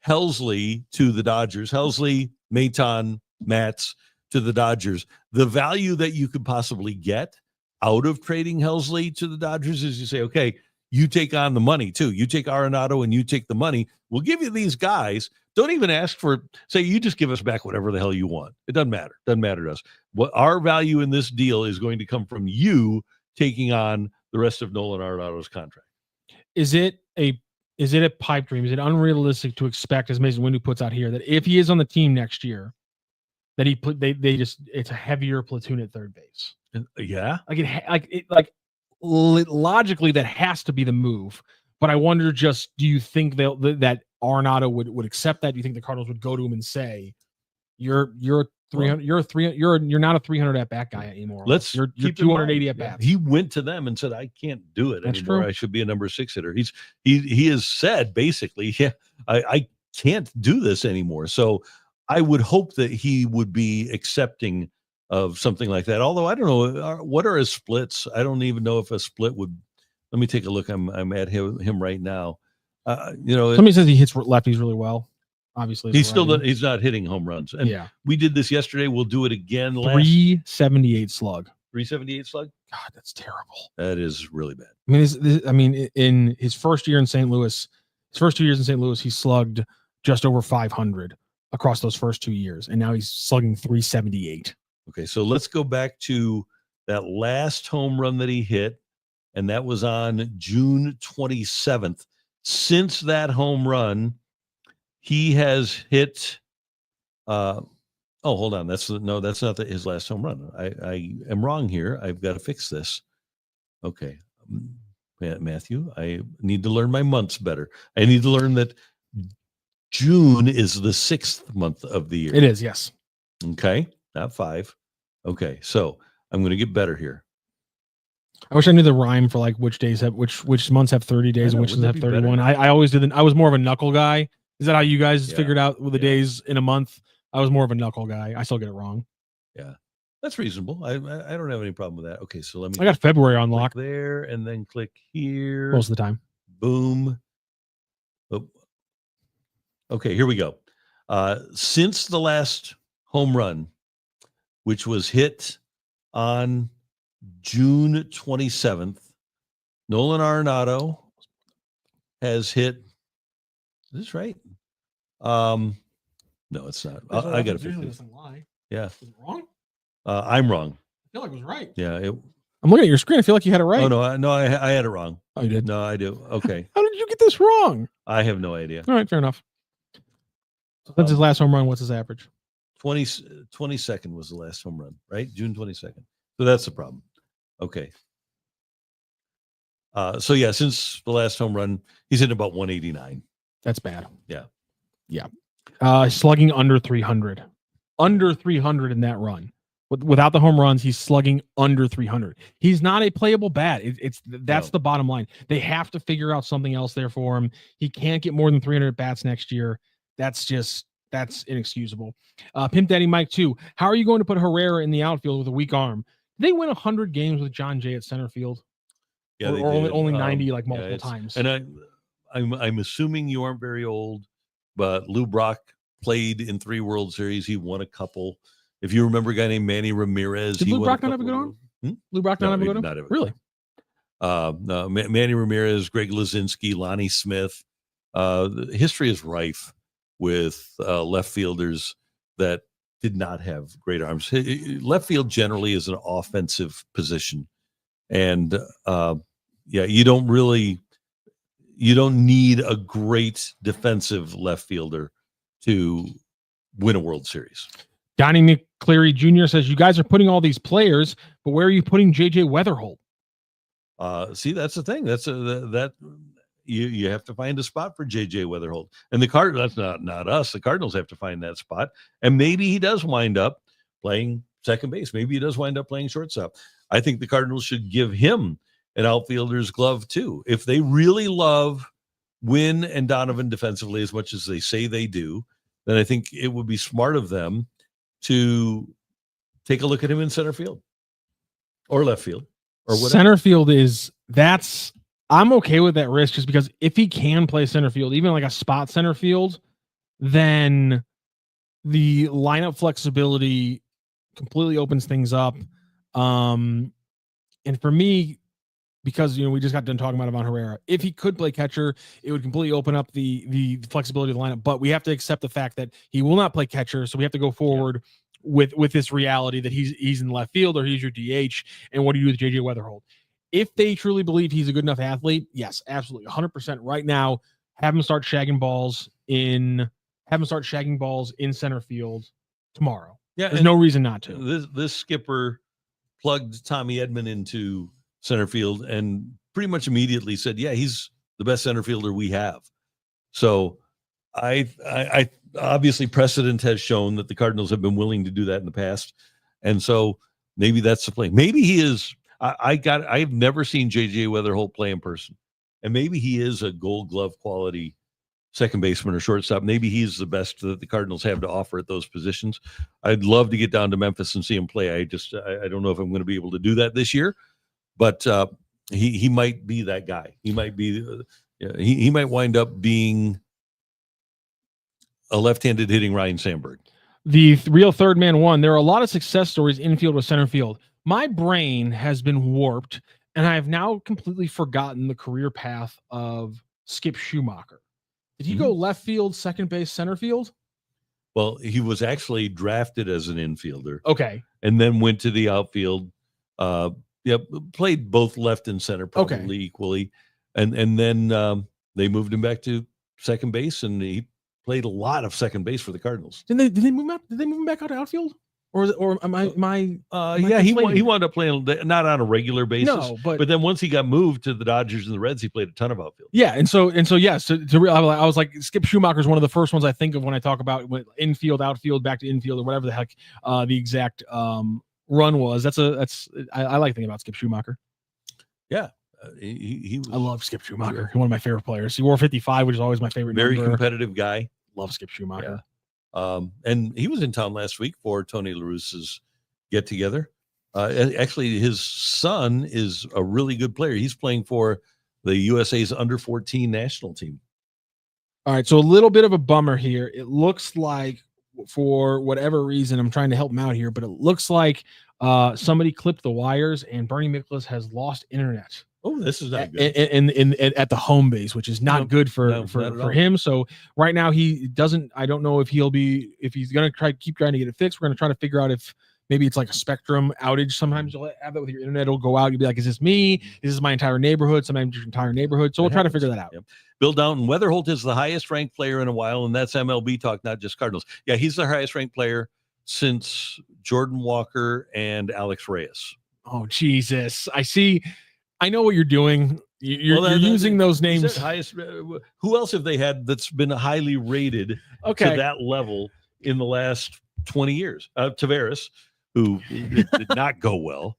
Helsley to the Dodgers, Helsley, Maton, Matz to the Dodgers, the value that you could possibly get out of trading Helsley to the Dodgers is you say, okay, you take on the money too. You take Arenado and you take the money. We'll give you these guys. Don't even ask for, say, you just give us back whatever the hell you want. It doesn't matter. Doesn't matter to us. What our value in this deal is going to come from you taking on the rest of Nolan Arenado's contract. Is it a pipe dream? Is it unrealistic to expect, as Mason Windu puts out here, that if he is on the team next year, that it's a heavier platoon at third base? Yeah, logically that has to be the move. But I wonder, just do you think that Arenado would accept that? Do you think the Cardinals would go to him and say, "You're 300, you're not a 300 at bat guy anymore. You're 280 at bats." He went to them and said, "I can't do it anymore. I should be a number 6 hitter." He has said basically, "Yeah, I can't do this anymore." So I would hope that he would be accepting of something like that. Although I don't know what are his splits. I don't even know if a split would. Let me take a look. I'm at him right now. Somebody says he hits lefties really well. Obviously, he's not hitting home runs. And yeah, we did this yesterday. We'll do it again. 378 slug. 378 slug. God, that's terrible. That is really bad. I mean, in his first year in St. Louis, his first 2 years in St. Louis, he slugged just over 500 across those first 2 years, and now he's slugging 378. Okay, so let's go back to that last home run that he hit, and that was on June 27th. Since that home run, he has hit. Hold on. That's not his last home run. I am wrong here. I've got to fix this. Okay, Matthew, I need to learn my months better. I need to learn that June is the 6th month of the year. It is, yes. Okay, not 5. Okay, so I'm going to get better here. I wish I knew the rhyme for like which months have 30 days and which ones have 31. I always did. I was more of a knuckle guy. Is that how you guys figured out the days in a month? I was more of a knuckle guy. I still get it wrong. Yeah, that's reasonable. I don't have any problem with that. Okay, so let me. I got February on lock there, and then click here. Most of the time. Boom. Oh. Okay, here we go. Since the last home run, which was hit on June 27th, Nolan Arenado has hit. Is this right? No, it's not. I got to fix it. Yeah. Is it wrong? I'm wrong. I feel like it was right. Yeah. I'm looking at your screen. I feel like you had it right. Oh, no, I had it wrong. Oh, you did? No, I do. Okay. How did you get this wrong? I have no idea. All right, fair enough. So that's his last home run. What's his average? 22nd was the last home run, right? June 22nd. So that's the problem. Okay. So yeah, since the last home run, he's hitting about 189. That's bad. Yeah. Slugging under 300. Under 300 in that run. Without the home runs, he's slugging under 300. He's not a playable bat. That's the bottom line. They have to figure out something else there for him. He can't get more than 300 bats next year. That's inexcusable. Pimp Daddy Mike 2. How are you going to put Herrera in the outfield with a weak arm? Did they win 100 games with John Jay at center field? Yeah, or only 90 multiple times. And I'm assuming you aren't very old, but Lou Brock played in 3 World Series. He won a couple. If you remember a guy named Manny Ramirez, did Lou Brock not have a good arm? Lou Brock not have a good arm? Really? No, Manny Ramirez, Greg Lazinski, Lonnie Smith. The history is rife with left fielders that did not have great arms. Left field generally is an offensive position, and you don't need a great defensive left fielder to win a World Series. Donnie McCleary Jr. says, you guys are putting all these players, but where are you putting JJ Wetherholt? See, that's the thing. That you have to find a spot for JJ Wetherholt. And the Cardinals, that's not us. The Cardinals have to find that spot. And maybe he does wind up playing second base. Maybe he does wind up playing shortstop. I think the Cardinals should give him an outfielder's glove too. If they really love Wynn and Donovan defensively as much as they say they do, then I think it would be smart of them to take a look at him in center field or left field or whatever. Center field I'm okay with that risk just because if he can play center field, even like a spot center field, then the lineup flexibility completely opens things up. And for me, because we just got done talking about Ivan Herrera, if he could play catcher, it would completely open up the flexibility of the lineup. But we have to accept the fact that he will not play catcher, so we have to go forward with this reality that he's in left field or he's your DH. And what do you do with JJ Wetherholt? If they truly believe he's a good enough athlete, yes, absolutely, 100%. Right now, have him start shagging balls in center field tomorrow. Yeah, there's no reason not to. This skipper plugged Tommy Edman into center field and pretty much immediately said, yeah, he's the best center fielder we have. So I obviously precedent has shown that the Cardinals have been willing to do that in the past. And so maybe that's the play. Maybe he is. I've never seen JJ Wetherholt play in person, and maybe he is a Gold Glove quality second baseman or shortstop. Maybe he's the best that the Cardinals have to offer at those positions. I'd love to get down to Memphis and see him play. I don't know if I'm going to be able to do that this year, but he might be that guy. He might be he might wind up being a left-handed hitting Ryan Sandberg. The real third man won. There are a lot of success stories infield with center field. My brain has been warped, and I have now completely forgotten the career path of Skip Schumacher. Did he go left field, second base, center field? Well, he was actually drafted as an infielder. Okay. And then went to the outfield. Played both left and center probably equally. And then they moved him back to second base, and he played a lot of second base for the Cardinals. Did they move him out? Did they move him back out to outfield? Or am I he wound up playing not on a regular basis. No, but then once he got moved to the Dodgers and the Reds, he played a ton of outfield. Yeah, and so yes, I was like, Skip Schumacher is one of the first ones I think of when I talk about infield, outfield, back to infield, or whatever the heck the exact run was. I like thinking about Skip Schumacher. Yeah, he was, I love Skip Schumacher. He's one of my favorite players. He wore 55, which is always my favorite. Very number. Competitive guy. Love Skip Schumacher. Yeah. And he was in town last week for Tony La Russa's get together. Actually, his son is a really good player. He's playing for the USA's under 14 national team. All right. So a little bit of a bummer here. It looks like, for whatever reason, I'm trying to help him out here, but it looks like somebody clipped the wires and Bernie Miklasz has lost internet. Oh, this is not good. At the home base, which is not good for him. So right now he doesn't. I don't know if he's going to keep trying to get it fixed. We're going to try to figure out if maybe it's like a spectrum outage. Sometimes you'll have that with your internet. It'll go out. You'll be like, "Is this me? Is this my entire neighborhood?" Sometimes your entire neighborhood. So we'll try to figure that out. Yep. Bill Downton, Wetherholt is the highest ranked player in a while, and that's MLB talk, not just Cardinals. Yeah, he's the highest ranked player since Jordan Walker and Alex Reyes. Oh Jesus! I know what you're doing. You're using those names. Highest. Who else have they had that's been highly rated to that level in the last 20 years? Tavares, who did not go well.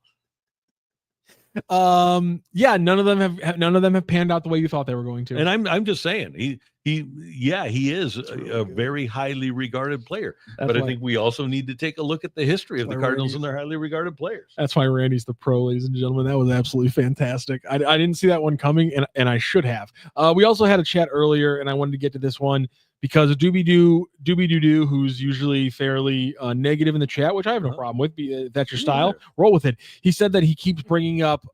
None of them have panned out the way you thought they were going to. And I'm just saying he is a very highly regarded player. But I think we also need to take a look at the history of the Cardinals and their highly regarded players. That's why Randy's the pro, ladies and gentlemen. That was absolutely fantastic. I didn't see that one coming, and I should have. We also had a chat earlier, and I wanted to get to this one because Doobie Doo, who's usually fairly negative in the chat, which I have no problem with. If that's your style, roll with it. He said that he keeps bringing up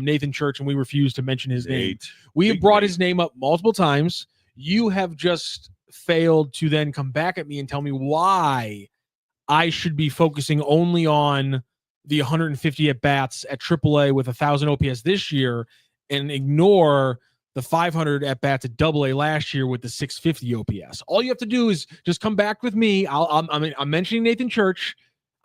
Nathan Church, and we refuse to mention his name. We have brought his name up multiple times. You have just failed to then come back at me and tell me why I should be focusing only on the 150 at-bats at AAA with 1,000 OPS this year and ignore the 500 at-bats at AA last year with the 650 OPS. All you have to do is just come back with me. I'm mentioning Nathan Church.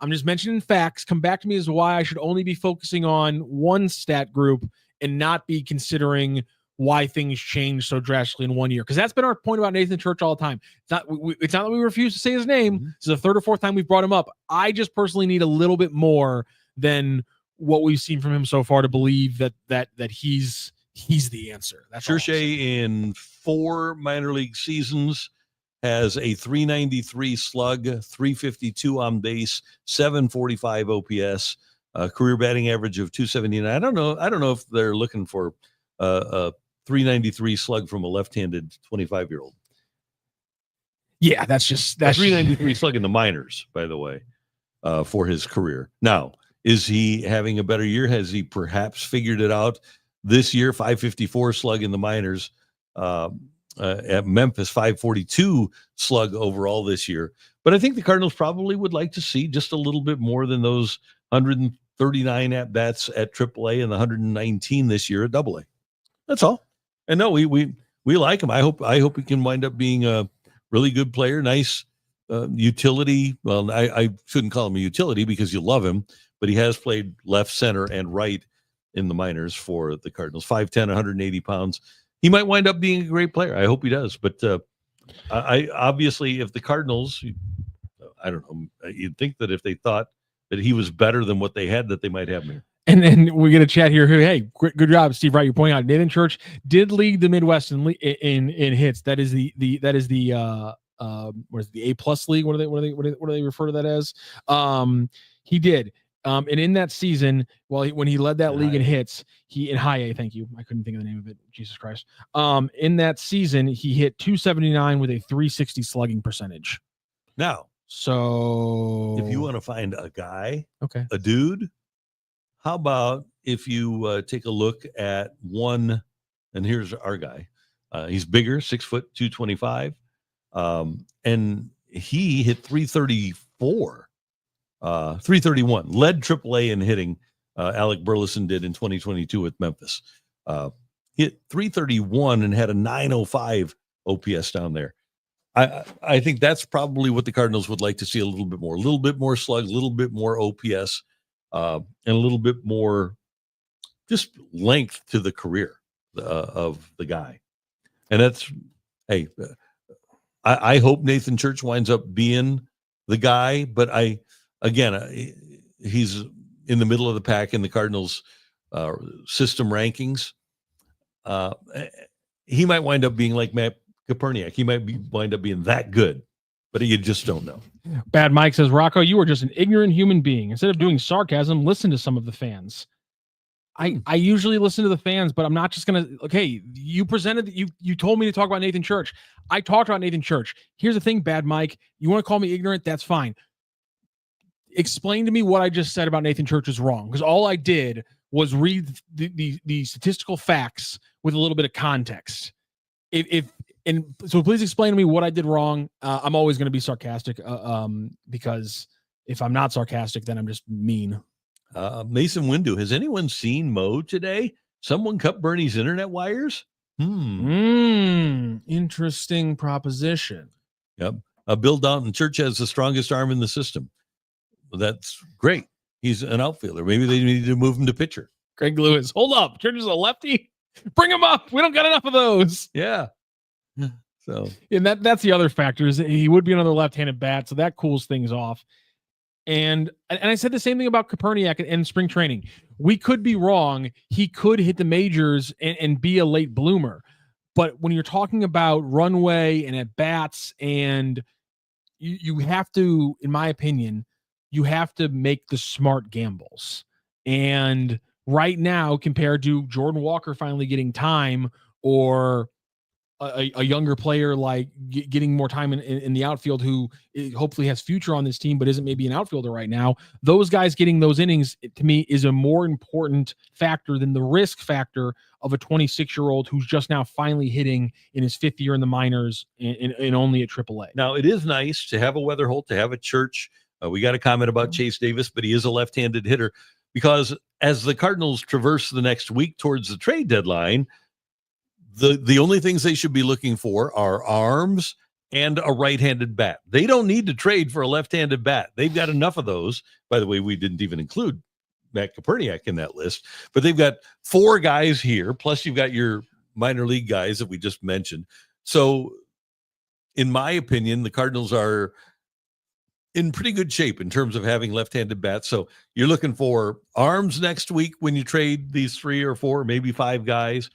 I'm just mentioning facts. Come back to me as to why I should only be focusing on one stat group and not be considering why things change so drastically in 1 year. Because that's been our point about Nathan Church all the time. It's not that we refuse to say his name. Mm-hmm. This is the third or fourth time we've brought him up. I just personally need a little bit more than what we've seen from him so far to believe that he's the answer. That's Church in 4 minor league seasons has a 393 slug, 352 on base, 745 OPS, career batting average of 279. I don't know if they're looking for a 393 slug from a left-handed 25-year-old. Yeah, that's 393 slug in the minors, by the way, for his career. Now, is he having a better year? Has he perhaps figured it out this year? 554 slug in the minors. At Memphis, 542 slug overall this year. But I think the Cardinals probably would like to see just a little bit more than those 139 at-bats at AAA and the 119 this year at AA. That's all. And no, we like him. I hope he can wind up being a really good player, nice utility. Well, I shouldn't call him a utility because you love him, but he has played left, center, and right in the minors for the Cardinals. 5'10", 180 pounds. He might wind up being a great player. I hope he does. But I obviously, if the Cardinals, I don't know, you'd think that if they thought that he was better than what they had, that they might have him here. And then we get a chat here. Hey, good job, Steve Wright. You're pointing out Nathan Church did lead the Midwest in hits. That is the what is it, the A+ league? What do they refer to that as? He did. And in that season, when he led that league in hits, he in high A, thank you. I couldn't think of the name of it. Jesus Christ. In that season, he hit 279 with a 360 slugging percentage. Now, so if you want to find a guy, okay, a dude, how about if you take a look at one, and here's our guy. He's bigger, 6 foot, 225. And he hit 334. 331, led AAA in hitting. Alec Burleson did in 2022 with Memphis. Hit 331 and had a 905 OPS down there. I think that's probably what the Cardinals would like to see a little bit more slug, a little bit more OPS, and a little bit more just length to the career of the guy. And that's, hey, I hope Nathan Church winds up being the guy, but he's in the middle of the pack in the Cardinals system rankings. He might wind up being like Matt Koperniak. He might wind up being that good, but you just don't know. Bad Mike says, Rocco, you are just an ignorant human being. Instead of doing sarcasm, listen to some of the fans. I usually listen to the fans, but I'm not just going to, okay, you told me to talk about Nathan Church. I talked about Nathan Church. Here's the thing, Bad Mike. You want to call me ignorant? That's fine. Explain to me what I just said about Nathan Church is wrong, because all I did was read the statistical facts with a little bit of context. So please explain to me what I did wrong. I'm always going to be sarcastic because if I'm not sarcastic, then I'm just mean. Mason Windu, has anyone seen Mo today? Someone cut Bernie's internet wires? Interesting proposition. Yep. Bill Downton, Church has the strongest arm in the system. Well, that's great. He's an outfielder. Maybe they need to move him to pitcher. Greg Lewis, hold up. Church is a lefty. Bring him up. We don't got enough of those. Yeah. So, and that's the other factor is he would be another left-handed bat, so that cools things off. And I said the same thing about Koperniak in spring training. We could be wrong. He could hit the majors and be a late bloomer. But when you're talking about runway and at bats, and you have to, in my opinion, you have to make the smart gambles. And right now, compared to Jordan Walker finally getting time, or a younger player like getting more time in the outfield who hopefully has future on this team but isn't maybe an outfielder right now, those guys getting those innings to me is a more important factor than the risk factor of a 26-year-old who's just now finally hitting in his 5th year in the minors and only at AAA. Now, it is nice to have a Wetherholt, to have a Church. We got a comment about Chase Davis, but he is a left-handed hitter, because as the Cardinals traverse the next week towards the trade deadline, the only things they should be looking for are arms and a right-handed bat. They don't need to trade for a left-handed bat. They've got enough of those. By the way, we didn't even include Matt Koperniak in that list, but they've got 4 guys here, plus you've got your minor league guys that we just mentioned. So in my opinion, the Cardinals are in pretty good shape in terms of having left-handed bats. So you're looking for arms next week when you trade these 3 or 4, maybe 5 guys,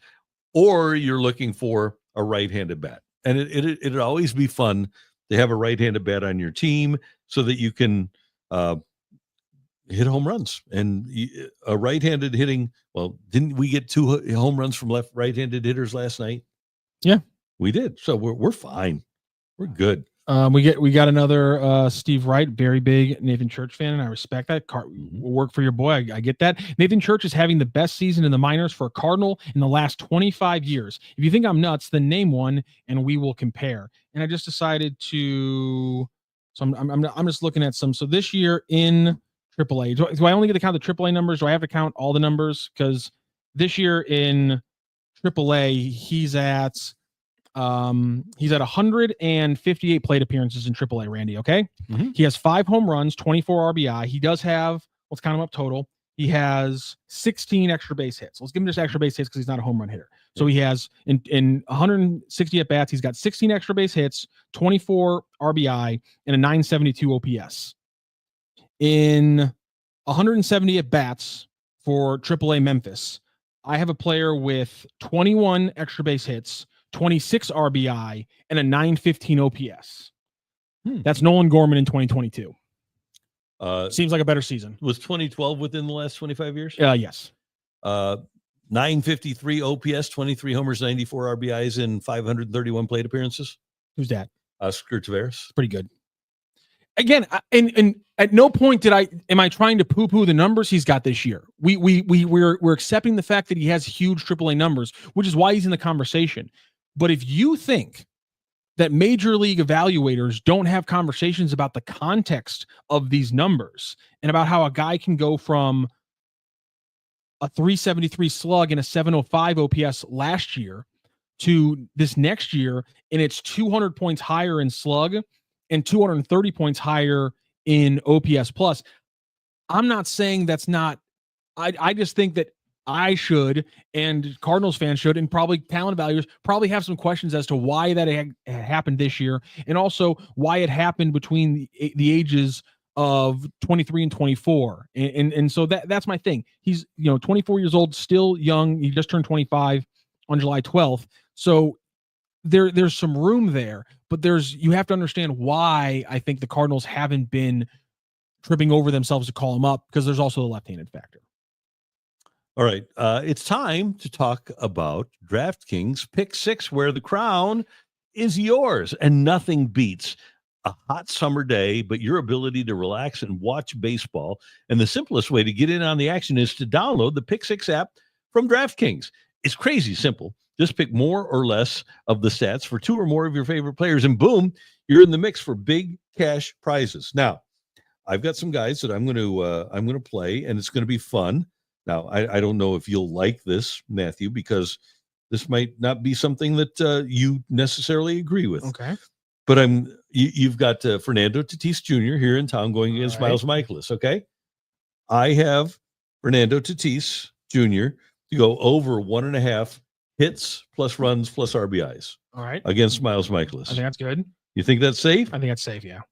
or you're looking for a right-handed bat. And it'd always be fun to have a right-handed bat on your team so that you can hit home runs. And a right-handed hitting, well, didn't we get 2 home runs from right-handed hitters last night? Yeah, we did. So we're fine. We're good. We got another Steve Wright, very big Nathan Church fan, and I respect that. Work for your boy. I get that. Nathan Church is having the best season in the minors for a Cardinal in the last 25 years. If you think I'm nuts, then name one, and we will compare. And I just decided to. So I'm just looking at some. So this year in AAA, do I only get to count the AAA numbers? Do I have to count all the numbers? Because this year in AAA, he's at 158 plate appearances in AAA, Randy. Okay. Mm-hmm. He has 5 home runs, 24 RBI. He does have, let's count him up total. He has 16 extra base hits. Let's give him just extra base hits because he's not a home run hitter. So he has in 160 at bats, he's got 16 extra base hits, 24 RBI, and a 972 OPS. In 170 at bats, for AAA Memphis, I have a player with 21 extra base hits, 26 RBI, and a 915 OPS. That's Nolan Gorman in 2022. Seems like a better season. Was 2012 within the last 25 years? Yes. 953 OPS, 23 homers, 94 RBIs in 531 plate appearances. Who's that? Oscar Taveras. Pretty good. Again, and at no point am I trying to poo-poo the numbers he's got this year. We're accepting the fact that he has huge AAA numbers, which is why he's in the conversation. But if you think that major league evaluators don't have conversations about the context of these numbers and about how a guy can go from a 373 slug and a 705 OPS last year to this next year, and it's 200 points higher in slug and 230 points higher in OPS plus. I'm not saying that's not, I just think that I should, and Cardinals fans should, and probably talent values probably have some questions as to why that had happened this year, and also why it happened between the ages of 23 and 24. And so that's my thing. He's 24 years old, still young. He just turned 25 on July 12th. So there's some room there, but you have to understand why I think the Cardinals haven't been tripping over themselves to call him up, because there's also the left-handed factor. All right. It's time to talk about DraftKings Pick 6, where the crown is yours, and nothing beats a hot summer day, but your ability to relax and watch baseball. And the simplest way to get in on the action is to download the Pick 6 app from DraftKings. It's crazy simple. Just pick more or less of the stats for two or more of your favorite players, and boom, you're in the mix for big cash prizes. Now, I've got some guys that I'm going to play, and it's going to be fun. Now, I don't know if you'll like this, Matthew, because this might not be something that you necessarily agree with. Okay. But you've got Fernando Tatis Jr. here in town going against Miles Mikolas, okay? I have Fernando Tatis Jr. to go over 1.5 hits plus runs plus RBIs. All right. Against Miles Mikolas. I think that's good. You think that's safe? I think that's safe, yeah.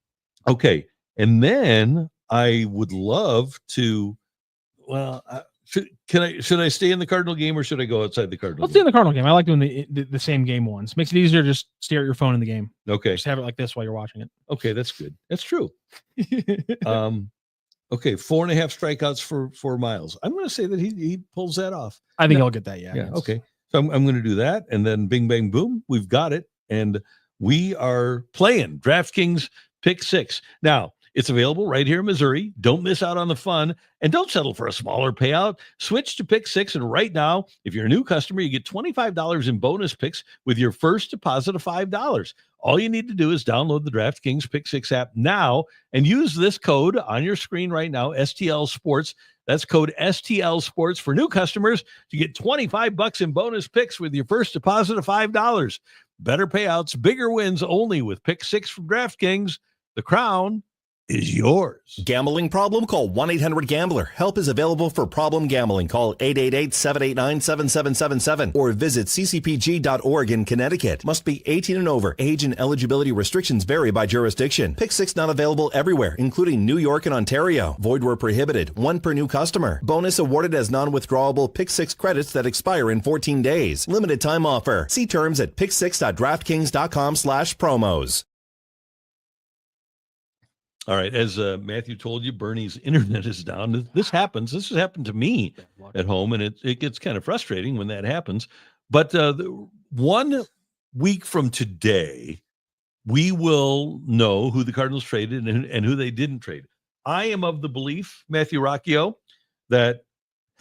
Okay. And then I would love to, should I stay in the Cardinal game, or should I go outside the Cardinal Let's stay in the Cardinal game. I like doing the same game ones. Makes it easier to just stare at your phone in the game. Okay. Just have it like this while you're watching it. Okay, that's good. That's true. Okay, 4.5 strikeouts for Miles. I'm going to say that he pulls that off. I think I'll get that, yeah. Yeah, okay. So I'm going to do that, and then bing, bang, boom, we've got it, and we are playing DraftKings Pick 6. Now, it's available right here in Missouri. Don't miss out on the fun, and don't settle for a smaller payout. Switch to Pick 6, and right now, if you're a new customer, you get $25 in bonus picks with your first deposit of $5. All you need to do is download the DraftKings Pick 6 app now and use this code on your screen right now, STL Sports. That's code STL Sports for new customers to get $25 in bonus picks with your first deposit of $5. Better payouts, bigger wins only with Pick 6 from DraftKings. The crown is yours. Gambling problem? Call 1-800-GAMBLER. Help is available for problem gambling. Call 888-789-7777 or visit ccpg.org in Connecticut. Must be 18 and over. Age and eligibility restrictions vary by jurisdiction. Pick 6 not available everywhere, including New York and Ontario. Void where prohibited. 1 per new customer. Bonus awarded as non-withdrawable Pick 6 credits that expire in 14 days. Limited time offer. See terms at pick6.draftkings.com/promos. All right. As Matthew told you, Bernie's internet is down. This happens. This has happened to me at home, and it gets kind of frustrating when that happens. But 1 week from today, we will know who the Cardinals traded and who they didn't trade. I am of the belief, Matthew Rocchio, that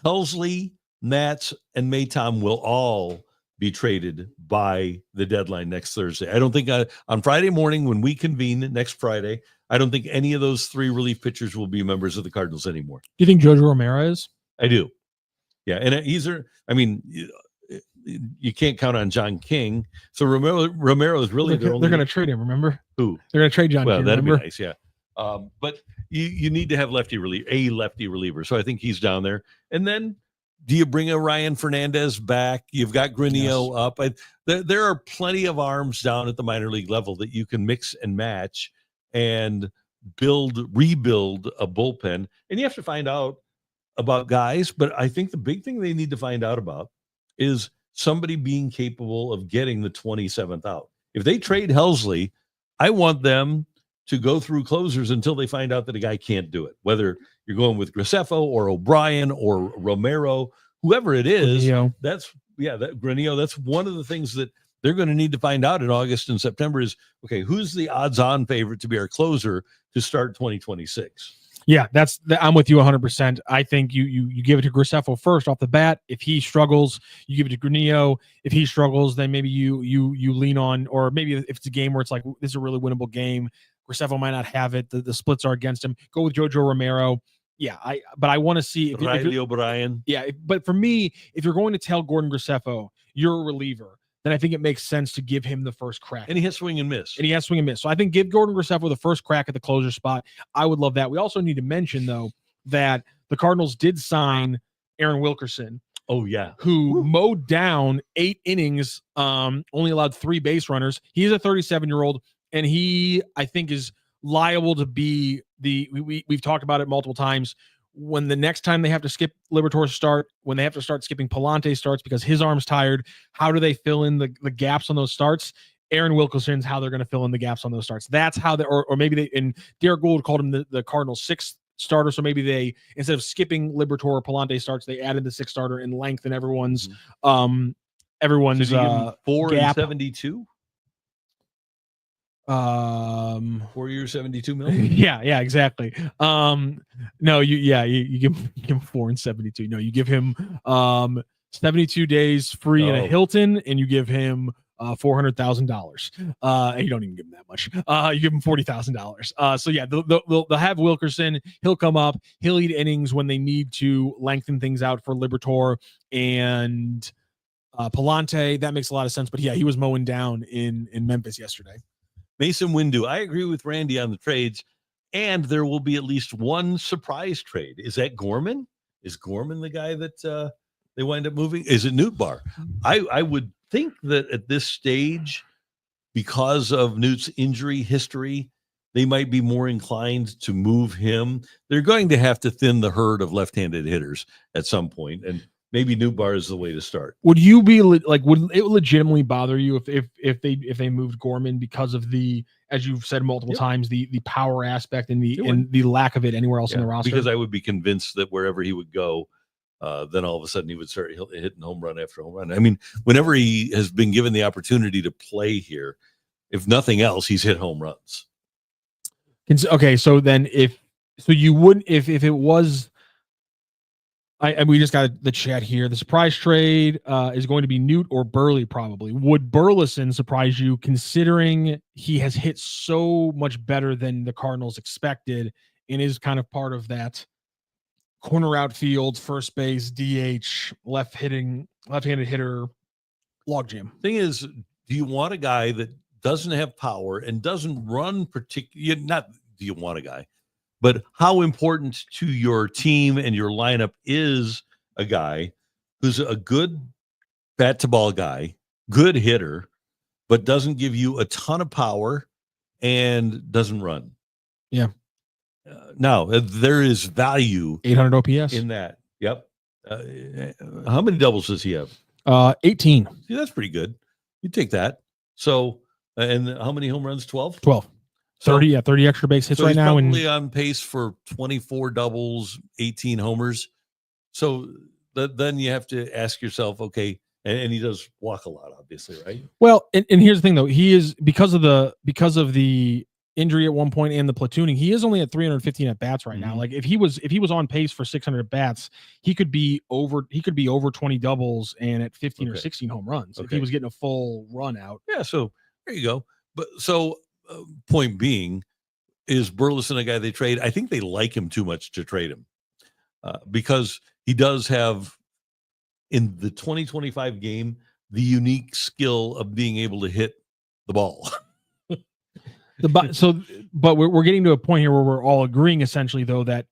Helsley, Nats, and Maytom will all be traded by the deadline next Thursday. I don't think on Friday morning when we convene next Friday, I don't think any of those 3 relief pitchers will be members of the Cardinals anymore. Do you think Jojo Romero is? I do. Yeah. And you can't count on John King. So Romero is really they're going to trade him. Remember who they're going to trade John King. Well, that'd remember? be nice. Yeah. But you need to have a lefty reliever. So I think he's down there. And then do you bring a Ryan Fernandez back? You've got Granillo up. There are plenty of arms down at the minor league level that you can mix and match and rebuild a bullpen. And you have to find out about guys, but I think the big thing they need to find out about is somebody being capable of getting the 27th out. If they trade Helsley, I want them to go through closers until they find out that a guy can't do it. Whether you're going with Graceffo or O'Brien or Romero, whoever it is, Granillo. Granillo, that's one of the things that they're going to need to find out in August and September is, okay, who's the odds-on favorite to be our closer to start 2026? Yeah, I'm with you 100%. I think you give it to Graceffo first off the bat. If he struggles, you give it to Granillo. If he struggles, then maybe you lean on, or maybe if it's a game where it's like this is a really winnable game, Graceffo might not have it. The splits are against him. Go with Jojo Romero. Yeah, but I want to see Riley O'Brien. Yeah, but for me, if you're going to tell Gordon Graceffo you're a reliever, then I think it makes sense to give him the first crack. And he has swing and miss. So I think give Gordon Graceffo the first crack at the closer spot. I would love that. We also need to mention, though, that the Cardinals did sign Aaron Wilkerson. Oh, yeah. Who mowed down 8 innings, only allowed 3 base runners. He is a 37-year-old, and he, I think, is liable to be we've talked about it multiple times. When the next time they have to skip Liberatore's start, when they have to start skipping Palante starts because his arm's tired, how do they fill in the gaps on those starts? Aaron Wilkerson's how they're going to fill in the gaps on those starts. That's how or maybe they, and Derek Gould called him the Cardinals' 6th starter. So maybe they, instead of skipping Liberatore or Palante starts, they added the 6th starter and lengthen everyone's, everyone's, so 4 gap. and 72. 4 years, 72 million. Yeah, exactly. No, you give him 4 and 72. No, you give him 72 days free in a Hilton, and you give him $400,000. You don't even give him that much. You give him $40,000. So yeah, they'll have Wilkerson. He'll come up. He'll eat innings when they need to lengthen things out for Liberatore and Palante. That makes a lot of sense. But yeah, he was mowing down in Memphis yesterday. Mason Windu. I agree with Randy on the trades, and there will be at least one surprise trade. Is that Gorman? Is Gorman the guy that they wind up moving? Is it Nootbaar? I would think that at this stage, because of Newt's injury history, they might be more inclined to move him. They're going to have to thin the herd of left-handed hitters at some point, and maybe Nootbaar is the way to start. Would you be like? Would it legitimately bother you if they moved Gorman because of the, as you've said multiple times, the power aspect and the lack of it anywhere else in the roster? Because I would be convinced that wherever he would go, then all of a sudden he would start hitting home run after home run. I mean, whenever he has been given the opportunity to play here, if nothing else, he's hit home runs. Okay, so then you wouldn't if it was. We just got the chat here. The surprise trade is going to be Newt or Burley, probably. Would Burleson surprise you, considering he has hit so much better than the Cardinals expected and is kind of part of that corner outfield, first base, DH, left-handed hitter logjam? Thing is, do you want a guy that doesn't have power and doesn't run particularly? Not do you want a guy, but how important to your team and your lineup is a guy who's a good bat to ball guy, good hitter, but doesn't give you a ton of power and doesn't run? Yeah. Now there is value 800 OPS in that. Yep. How many doubles does he have? 18. See, that's pretty good. You take that. So, and how many home runs? 12? 30, 30 extra base hits so right now. Probably on pace for 24 doubles, 18 homers. So then you have to ask yourself, okay, and he does walk a lot, obviously, right? Well, and here's the thing, though. He is, because of the injury at one point and the platooning, he is only at 315 at bats right now. Like if he was on pace for 600 at bats, he could be over 20 doubles and at 15 or 16 home runs if he was getting a full run out. Yeah, so there you go. But so point being, is Burleson a guy they trade? I think they like him too much to trade him because he does have, in the 2025 game, the unique skill of being able to hit the ball. But we're getting to a point here where we're all agreeing essentially, though, that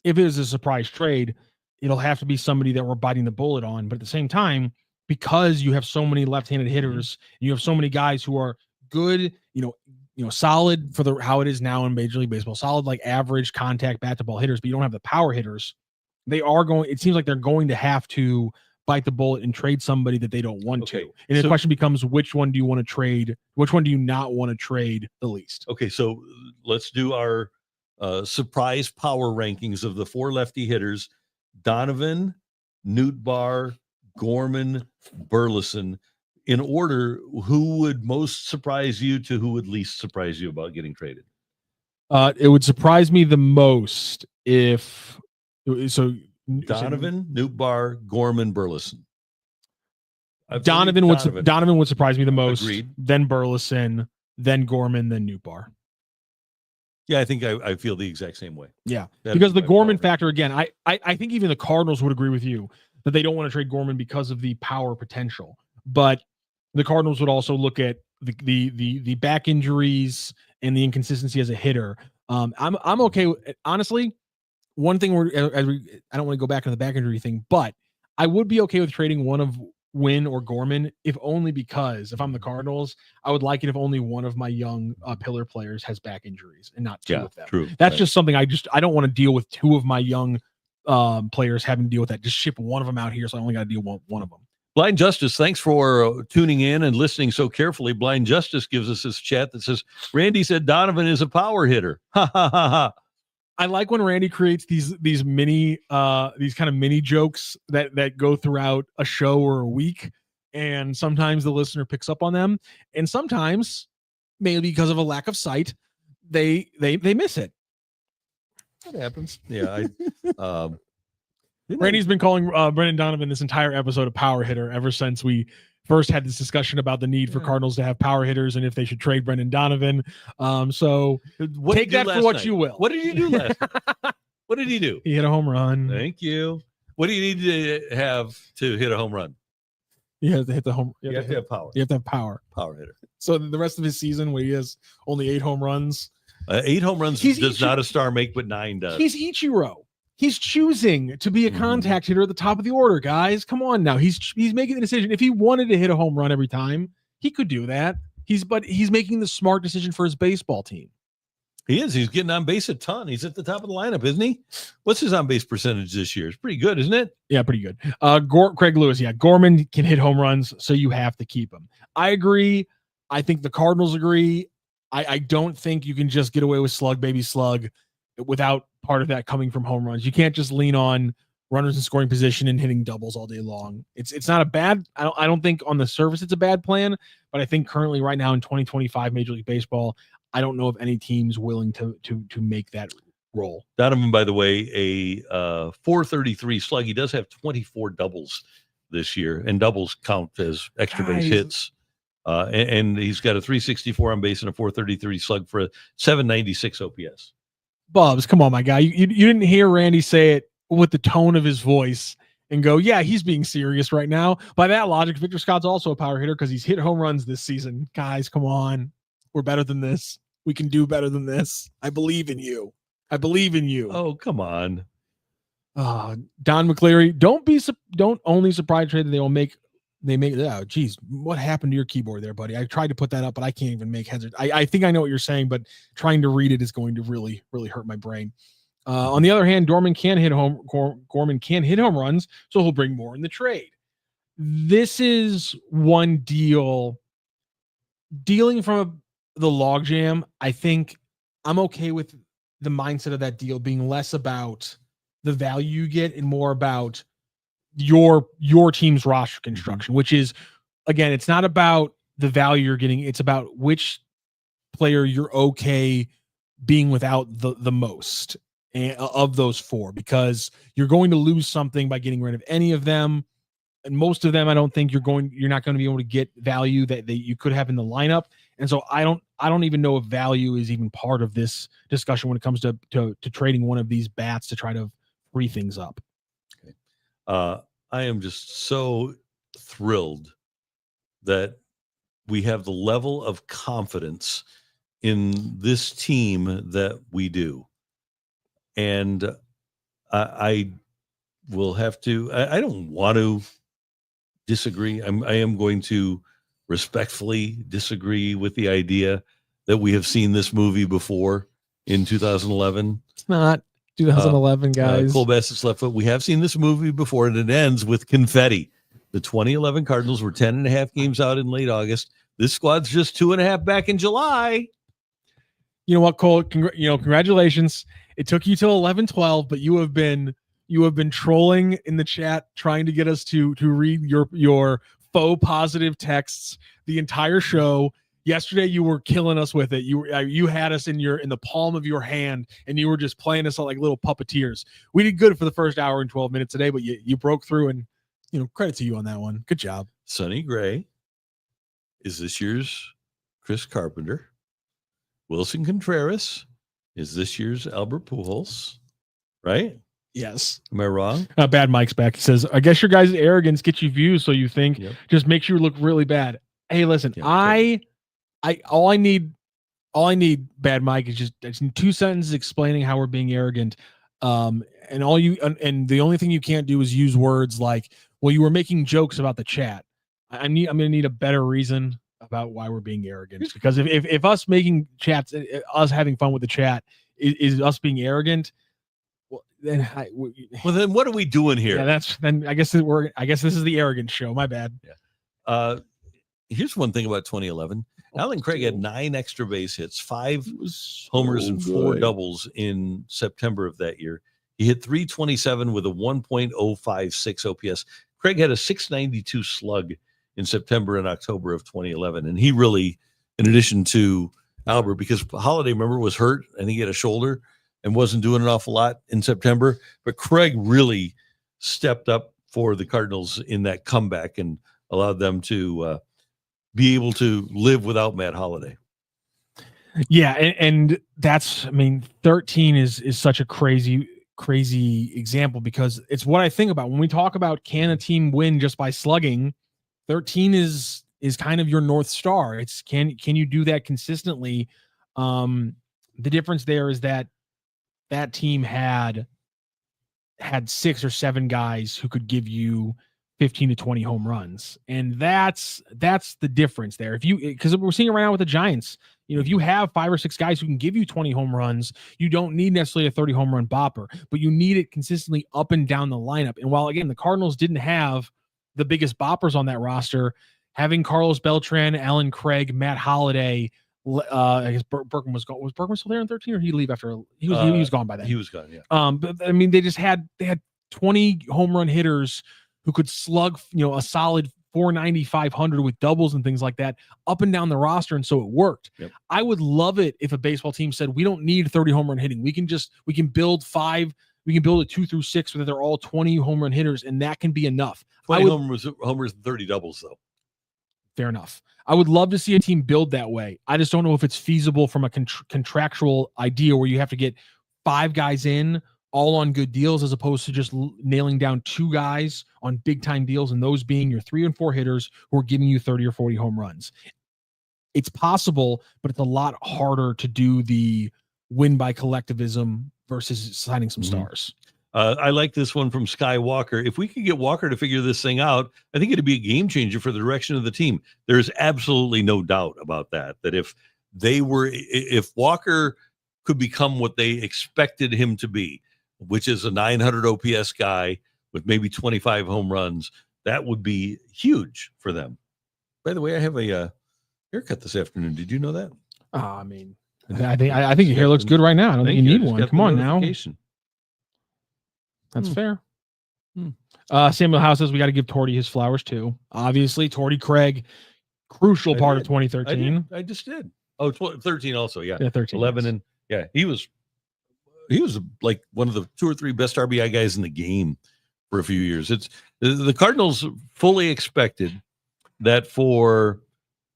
if it is a surprise trade, it'll have to be somebody that we're biting the bullet on. But at the same time, because you have so many left-handed hitters, you have so many guys who are good, solid for how it is now in Major League Baseball, solid like average contact bat to ball hitters, but you don't have the power hitters. they are going. It seems like they're going to have to bite the bullet and trade somebody that they don't want to. And the question becomes, which one do you want to trade? Which one do you not want to trade the least? Okay, so let's do our surprise power rankings of the 4 lefty hitters: Donovan, Nootbaar, Gorman, Burleson. In order, who would most surprise you to who would least surprise you about getting traded? It would surprise me the most if Donovan, Nootbaar, Gorman, Burleson. Donovan would surprise me the most. Agreed. Then Burleson, then Gorman, then Nootbaar. Yeah, I think I feel the exact same way. Yeah, That'd because be the my Gorman power. factor again, I think even the Cardinals would agree with you that they don't want to trade Gorman because of the power potential. But the Cardinals would also look at the back injuries and the inconsistency as a hitter. I'm okay with, honestly. One thing I don't want to go back on the back injury thing, but I would be okay with trading one of Wynn or Gorman, if only because if I'm the Cardinals, I would like it if only one of my young pillar players has back injuries and not two of them. True. That's just something I don't want to deal with two of my young players having to deal with that. Just ship one of them out here, so I only got to deal with one of them. Blind Justice, thanks for tuning in and listening so carefully. Blind Justice gives us this chat that says, Randy said Donovan is a power hitter. Ha ha ha ha. I like when Randy creates these kind of mini jokes that go throughout a show or a week, and sometimes the listener picks up on them, and sometimes maybe because of a lack of sight, they miss it. That happens. Yeah, Randy's been calling Brendan Donovan this entire episode a power hitter ever since we first had this discussion about the need for Cardinals to have power hitters and if they should trade Brendan Donovan. So take that for what you will. What did he do last night? What did he do? He hit a home run. Thank you. What do you need to have to hit a home run? You have to hit the home. You have to have power. You have to have power. Power hitter. So the rest of his season, where he has only 8 home runs. 8 home runs does not a star make, but 9 does. He's Ichiro. He's choosing to be a contact hitter at the top of the order, guys. Come on now. He's making the decision. If he wanted to hit a home run every time, he could do that. But he's making the smart decision for his baseball team. He is. He's getting on base a ton. He's at the top of the lineup, isn't he? What's his on base percentage this year? It's pretty good, isn't it? Yeah, pretty good. Craig Lewis. Yeah, Gorman can hit home runs, so you have to keep him. I agree. I think the Cardinals agree. I don't think you can just get away with slug, baby slug, without part of that coming from home runs. You can't just lean on runners in scoring position and hitting doubles all day long. It's not a bad. I don't think on the surface it's a bad plan, but I think currently right now in 2025 Major League Baseball, I don't know if any team's willing to make that role. Donovan, by the way, a 433 slug. He does have 24 doubles this year, and doubles count as extra base hits. And he's got a 364 on base and a 433 slug for a 796 OPS. Bubs, come on, my guy. You didn't hear Randy say it with the tone of his voice and go, yeah, he's being serious right now. By that logic, Victor Scott's also a power hitter because he's hit home runs this season. Guys, come on. We're better than this. We can do better than this. I believe in you. I believe in you. Oh, come on. Don McCleary, don't only surprise trade that they make. Oh, geez, what happened to your keyboard there, buddy? I tried to put that up, but I can't even make heads. I think I know what you're saying, but trying to read it is going to really, really hurt my brain. On the other hand, Gorman can hit home runs, so he'll bring more in the trade. This is one dealing from the logjam. I think I'm okay with the mindset of that deal being less about the value you get and more about your team's roster construction, which is, again, it's not about the value you're getting. It's about which player you're okay being without the most of those 4, because you're going to lose something by getting rid of any of them. And most of them, I don't think you're not going to be able to get value that you could have in the lineup. And so I don't even know if value is even part of this discussion when it comes to trading one of these bats to try to free things up. Okay. I am just so thrilled that we have the level of confidence in this team that we do. And I will have to, I don't want to disagree. I am going to respectfully disagree with the idea that we have seen this movie before in 2011. It's not. 2011, guys. Cole Bassett's left foot. We have seen this movie before, and it ends with confetti. The 2011 Cardinals were 10.5 games out in late August. This squad's just 2.5 back in July. You know what, Cole? Congratulations. It took you till 11-12, but you have been trolling in the chat, trying to get us to read your faux positive texts the entire show. Yesterday, you were killing us with it. You had us in the palm of your hand, and you were just playing us like little puppeteers. We did good for the first hour and 12 minutes today, but you broke through, and credit to you on that one. Good job. Sonny Gray is this year's Chris Carpenter. Wilson Contreras is this year's Albert Pujols, right? Yes. Am I wrong? Bad Mike's back. He says, I guess your guys' arrogance gets you views, so you think just makes you look really bad. Hey, listen, all I need, Bad Mike, is just 2 sentences explaining how we're being arrogant. And the only thing you can't do is use words like, well, you were making jokes about the chat. I'm going to need a better reason about why we're being arrogant, because if us making chats, us having fun with the chat is us being arrogant, well, then what are we doing here? Yeah, I guess this is the arrogant show. My bad. Yeah. Here's one thing about 2011. Alan Craig had 9 extra base hits, 5 homers and 4 doubles in September of that year. He hit 327 with a 1.056 OPS. Craig had a 692 slug in September and October of 2011. And he really, in addition to Albert, because Holiday, remember, was hurt. I think he had a shoulder and wasn't doing an awful lot in September. But Craig really stepped up for the Cardinals in that comeback and allowed them to be able to live without Matt Holiday. Yeah, and that's, 13 is such a crazy example, because it's what I think about when we talk about, can a team win just by slugging? 13 is kind of your North Star. It's can you do that consistently? The difference there is that team had 6 or 7 guys who could give you 15 to 20 home runs. And that's the difference there. Because we're seeing it right now with the Giants, if you have 5 or 6 guys who can give you 20 home runs, you don't need necessarily a 30 home run bopper, but you need it consistently up and down the lineup. And while, again, the Cardinals didn't have the biggest boppers on that roster, having Carlos Beltran, Alan Craig, Matt Holiday, I guess Berkman was gone. Was Berkman still there in 13, or did he leave after he was gone by then? He was gone, yeah. But they had 20 home run hitters who could slug, a solid 490, 500 with doubles and things like that up and down the roster. And so it worked. Yep. I would love it if a baseball team said, we don't need 30 home run hitting. We can build 5. We can build a 2 through 6 where they're all 20 home run hitters, and that can be enough. 20 homers and 30 doubles, though. Fair enough. I would love to see a team build that way. I just don't know if it's feasible from a contractual idea where you have to get 5 guys in all on good deals, as opposed to just nailing down 2 guys on big time deals, and those being your 3 and 4 hitters who are giving you 30 or 40 home runs. It's possible, but it's a lot harder to do the win by collectivism versus signing some stars. I like this one from Sky Walker. If we could get Walker to figure this thing out, I think it'd be a game changer for the direction of the team. There's absolutely no doubt about that. That if Walker could become what they expected him to be, which is a 900 OPS guy with maybe 25 home runs, that would be huge for them. By the way, I have a haircut this afternoon. Did you know that? I think your hair looks good right now. I don't think you need one. Come on now. That's fair. Samuel House says we got to give Torty his flowers too. Obviously, Torty Craig, crucial part of 2013. I just did. Oh, 13 also. Yeah. 13. 11. Yes. And yeah, he was like one of the 2 or 3 best RBI guys in the game for a few years. It's the Cardinals fully expected that for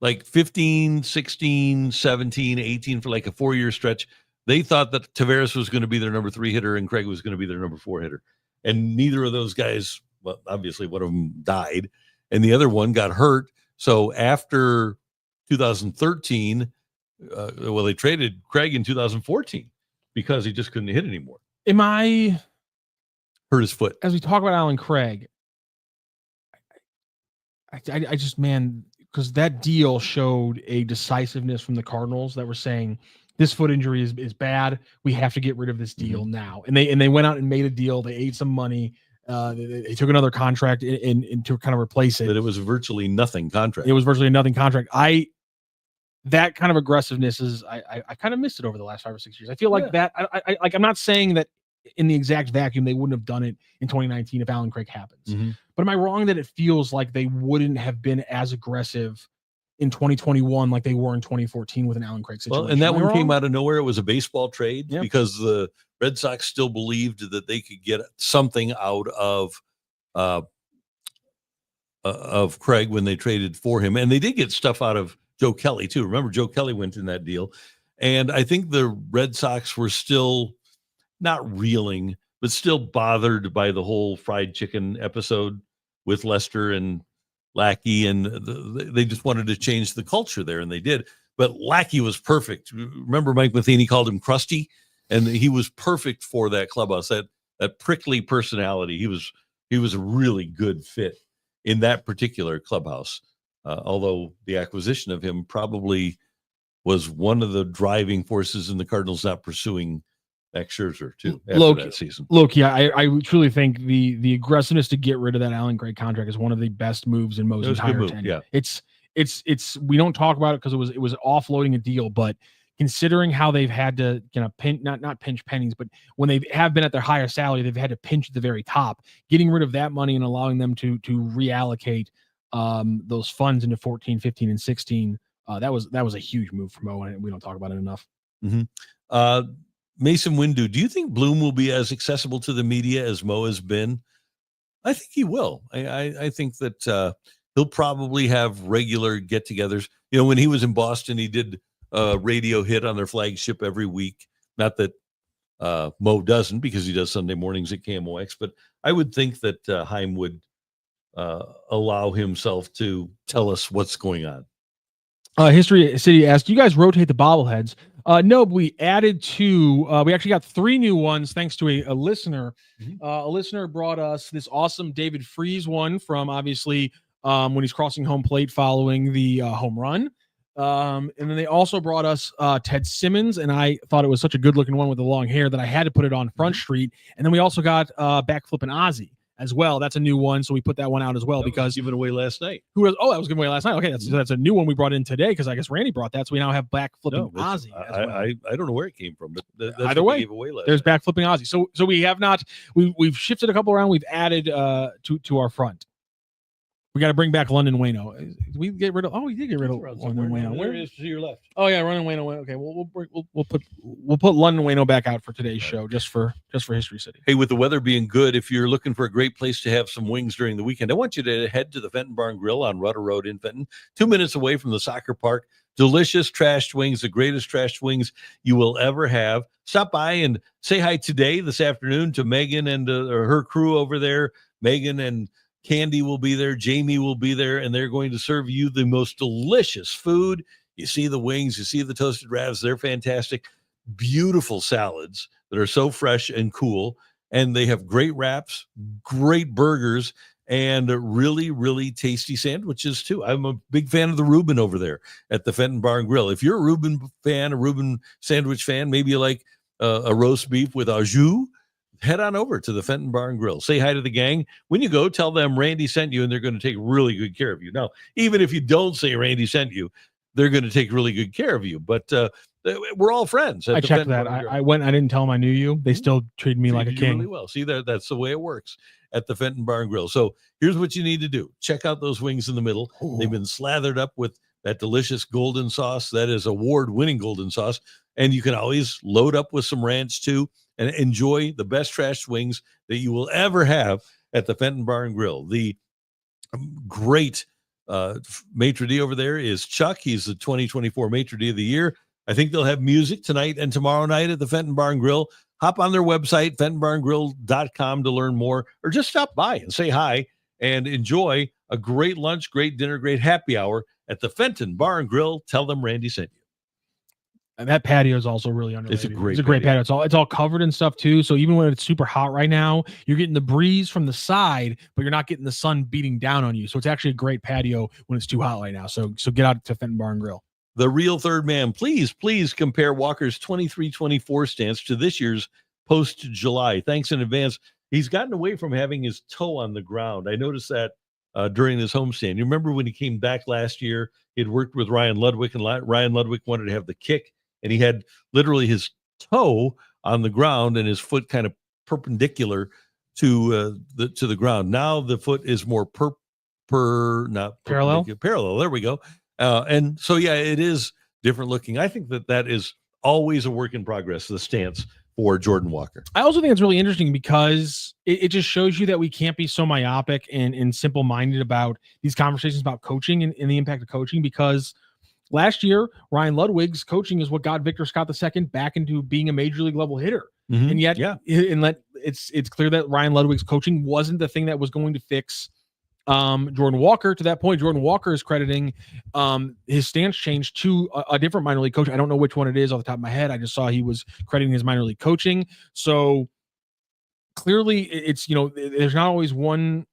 like 15, 16, 17, 18, for like a 4-year stretch, they thought that Taveras was going to be their number 3 hitter and Craig was going to be their number 4 hitter. And neither of those guys, well, obviously one of them died and the other one got hurt. So after 2013, they traded Craig in 2014 because he just couldn't hit anymore. Hurt his foot. As we talk about Alan Craig, I just, man, because that deal showed a decisiveness from the Cardinals that were saying this foot injury is bad. We have to get rid of this deal now. And they went out and made a deal. They ate some money. They took another contract in to kind of replace it. But it was virtually nothing contract. It was virtually a nothing contract. That kind of aggressiveness is I kind of missed it over the last 5 or 6 years. I feel like that. I'm not saying that in the exact vacuum they wouldn't have done it in 2019 if Alan Craig happens. But am I wrong that it feels like they wouldn't have been as aggressive in 2021 like they were in 2014 with an Alan Craig situation? Well, and that one came out of nowhere. It was a baseball trade because the Red Sox still believed that they could get something out of Craig when they traded for him, and they did get stuff out of Joe Kelly too. Remember, Joe Kelly went in that deal, and I think the Red Sox were still not reeling, but still bothered by the whole fried chicken episode with Lester and Lackey, and they just wanted to change the culture there, and they did. But Lackey was perfect. Remember, Mike Matheny called him Krusty, and he was perfect for that clubhouse. That prickly personality. He was a really good fit in that particular clubhouse. Although the acquisition of him probably was one of the driving forces in the Cardinals not pursuing Max Scherzer too after that season. Loki, I truly think the aggressiveness to get rid of that Alan Craig contract is one of the best moves in Moses' entire tenure. Yeah. It's we don't talk about it because it was offloading a deal, but considering how they've had to not pinch pennies, but when they have been at their higher salary, they've had to pinch at the very top. Getting rid of that money and allowing them to reallocate those funds into 14, 15, and 16. That was a huge move for Mo, and we don't talk about it enough. Mason Windu, do you think Bloom will be as accessible to the media as Mo has been? I think he will. I think that he'll probably have regular get-togethers. You know, when he was in Boston, he did a radio hit on their flagship every week. Not that Mo doesn't, because he does Sunday mornings at KMOX, but I would think that Heim would allow himself to tell us what's going on. History City asked, you guys rotate the bobbleheads? No, but we added 2. We actually got 3 new ones thanks to a listener. A listener brought us this awesome David Freese one from obviously when he's crossing home plate following the home run. And then they also brought us Ted Simmons, and I thought it was such a good looking one with the long hair that I had to put it on Front Street. And then we also got Backflipping Ozzy as well. That's a new one, so we put that one out as well because given away last night. That was given away last night. Okay, that's a new one we brought in today because I guess Randy brought that, so we now have Backflipping Ozzy. As well. I don't know where it came from, but that's either way, gave away last there's night. Backflipping Ozzy. So we have not we've shifted a couple around. We've added to our front. We got to bring back London Wayno. Did we get rid of? Oh, we did get rid of London Wayno. Where is to your left? Oh yeah, London Wayno. Okay, we'll put London Wayno back out for today's show just for History City. Hey, with the weather being good, if you're looking for a great place to have some wings during the weekend, I want you to head to the Fenton Barn Grill on Rudder Road in Fenton, 2 minutes away from the soccer park. Delicious trashed wings, the greatest trashed wings you will ever have. Stop by and say hi this afternoon to Megan and her crew over there. Megan and Candy will be there. Jamie will be there, and they're going to serve you the most delicious food. You see the wings, you see the toasted ravs. They're fantastic. Beautiful salads that are so fresh and cool. And they have great wraps, great burgers, and really, really tasty sandwiches, too. I'm a big fan of the Reuben over there at the Fenton Barn Grill. If you're a Reuben fan, a Reuben sandwich fan, maybe you like a roast beef with au jus, head on over to the Fenton Barn Grill. Say hi to the gang. When you go, tell them Randy sent you, and they're going to take really good care of you. Now, even if you don't say Randy sent you, they're going to take really good care of you. But we're all friends. I checked that. I went. I didn't tell them I knew you. They still treated me like a king. Really well. See, that's the way it works at the Fenton Barn Grill. So here's what you need to do. Check out those wings in the middle. Ooh. They've been slathered up with that delicious golden sauce. That is award-winning golden sauce. And you can always load up with some ranch, too, and enjoy the best trashed wings that you will ever have at the Fenton Barn Grill. The great maitre d' over there is Chuck. He's the 2024 maitre d' of the year. I think they'll have music tonight and tomorrow night at the Fenton Barn Grill. Hop on their website, fentonbarngrill.com, to learn more, or just stop by and say hi and enjoy a great lunch, great dinner, great happy hour at the Fenton Barn Grill. Tell them Randy sent you. And that patio is also really underrated. It's a great patio. It's all covered and stuff too. So even when it's super hot right now, you're getting the breeze from the side, but you're not getting the sun beating down on you. So it's actually a great patio when it's too hot right now. So get out to Fenton Bar and Grill. The real third man, please compare Walker's 23-24 stance to this year's post-July. Thanks in advance. He's gotten away from having his toe on the ground. I noticed that during his homestand. You remember when he came back last year, he had worked with Ryan Ludwig, and Ryan Ludwig wanted to have the kick, and he had literally his toe on the ground and his foot kind of perpendicular to the ground. Now the foot is more parallel. There we go. And so, yeah, it is different looking. I think that is always a work in progress, the stance for Jordan Walker. I also think it's really interesting because it just shows you that we can't be so myopic and simple-minded about these conversations about coaching and the impact of coaching, because last year, Ryan Ludwig's coaching is what got Victor Scott II back into being a major league level hitter. Mm-hmm. And yet, it's clear that Ryan Ludwig's coaching wasn't the thing that was going to fix Jordan Walker. To that point, Jordan Walker is crediting his stance change to a different minor league coach. I don't know which one it is off the top of my head. I just saw he was crediting his minor league coaching. So clearly it's, there's not always one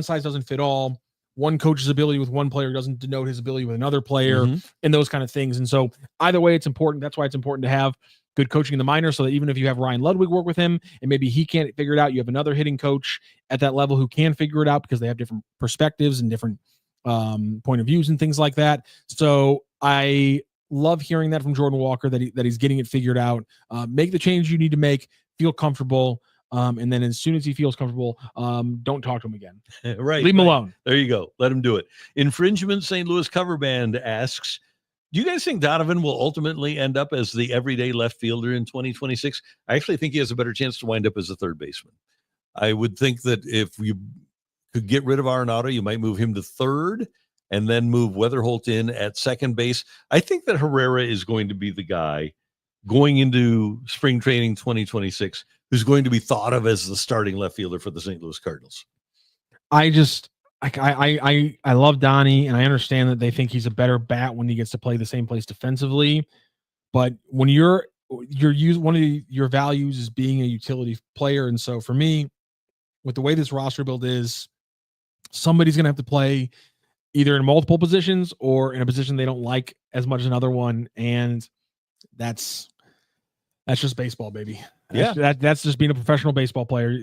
size doesn't fit all. One coach's ability with one player doesn't denote his ability with another player, and those kind of things. And so either way, it's important. That's why it's important to have good coaching in the minors, so that even if you have Ryan Ludwig work with him and maybe he can't figure it out, you have another hitting coach at that level who can figure it out, because they have different perspectives and different point of views and things like that. So I love hearing that from Jordan Walker, that he's getting it figured out. Make the change you need to make, feel comfortable. And then as soon as he feels comfortable, don't talk to him again. Right. Leave him alone. There you go. Let him do it. Infringement St. Louis cover band asks, do you guys think Donovan will ultimately end up as the everyday left fielder in 2026? I actually think he has a better chance to wind up as a third baseman. I would think that if you could get rid of Arenado, you might move him to third and then move Wetherholt in at second base. I think that Herrera is going to be the guy going into spring training 2026 who's going to be thought of as the starting left fielder for the St. Louis Cardinals. I love Donnie, and I understand that they think he's a better bat when he gets to play the same place defensively. But when one of your values is being a utility player, and so for me, with the way this roster build is, somebody's going to have to play either in multiple positions or in a position they don't like as much as another one, and that's just baseball, baby. That's just being a professional baseball player.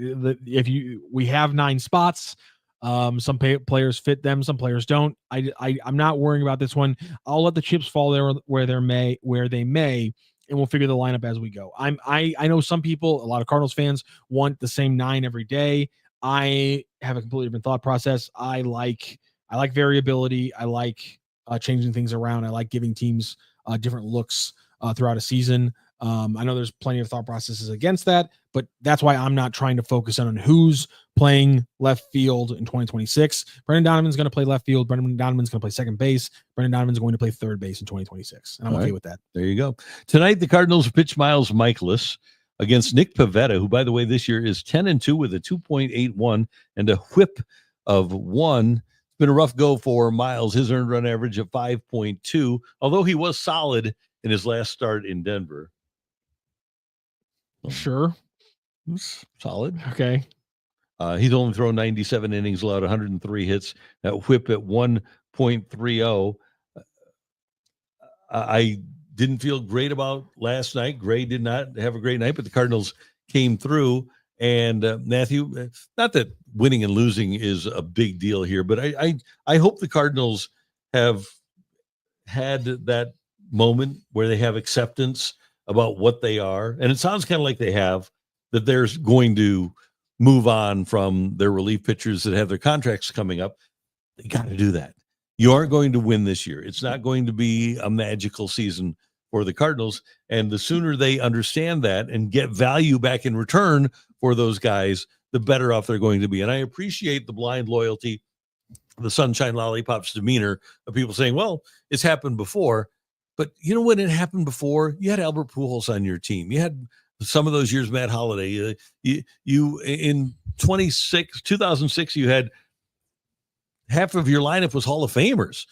We have 9 spots. Some players fit them, some players don't. I'm not worrying about this one. I'll let the chips fall there where they may, and we'll figure the lineup as we go. I know some people, a lot of Cardinals fans, want the same 9 every day. I have a completely different thought process. I like variability. I like changing things around. I like giving teams different looks throughout a season. I know there's plenty of thought processes against that, but that's why I'm not trying to focus on who's playing left field in 2026. Brendan Donovan's going to play left field. Brendan Donovan's going to play second base. Brendan Donovan's going to play third base in 2026. And I'm okay with that. There you go. Tonight, the Cardinals pitch Miles Michaelis against Nick Pivetta, who, by the way, this year is 10-2 with a 2.81 and a whip of 1. It's been a rough go for Miles. His earned run average of 5.2, although he was solid in his last start in Denver. Sure. Solid. Okay. He's only thrown 97 innings, allowed 103 hits, that whip at 1.30. I didn't feel great about last night. Gray did not have a great night, but the Cardinals came through. And Matthew, not that winning and losing is a big deal here, but I hope the Cardinals have had that moment where they have acceptance about what they are. And it sounds kind of like they have, that they're going to move on from their relief pitchers that have their contracts coming up. They got to do that. You aren't going to win this year. It's not going to be a magical season for the Cardinals. And the sooner they understand that and get value back in return for those guys, the better off they're going to be. And I appreciate the blind loyalty, the sunshine lollipops demeanor of people saying, well, it's happened before. But you know when it happened before? You had Albert Pujols on your team. You had some of those years, Matt Holliday. You in 2006, you had half of your lineup was Hall of Famers.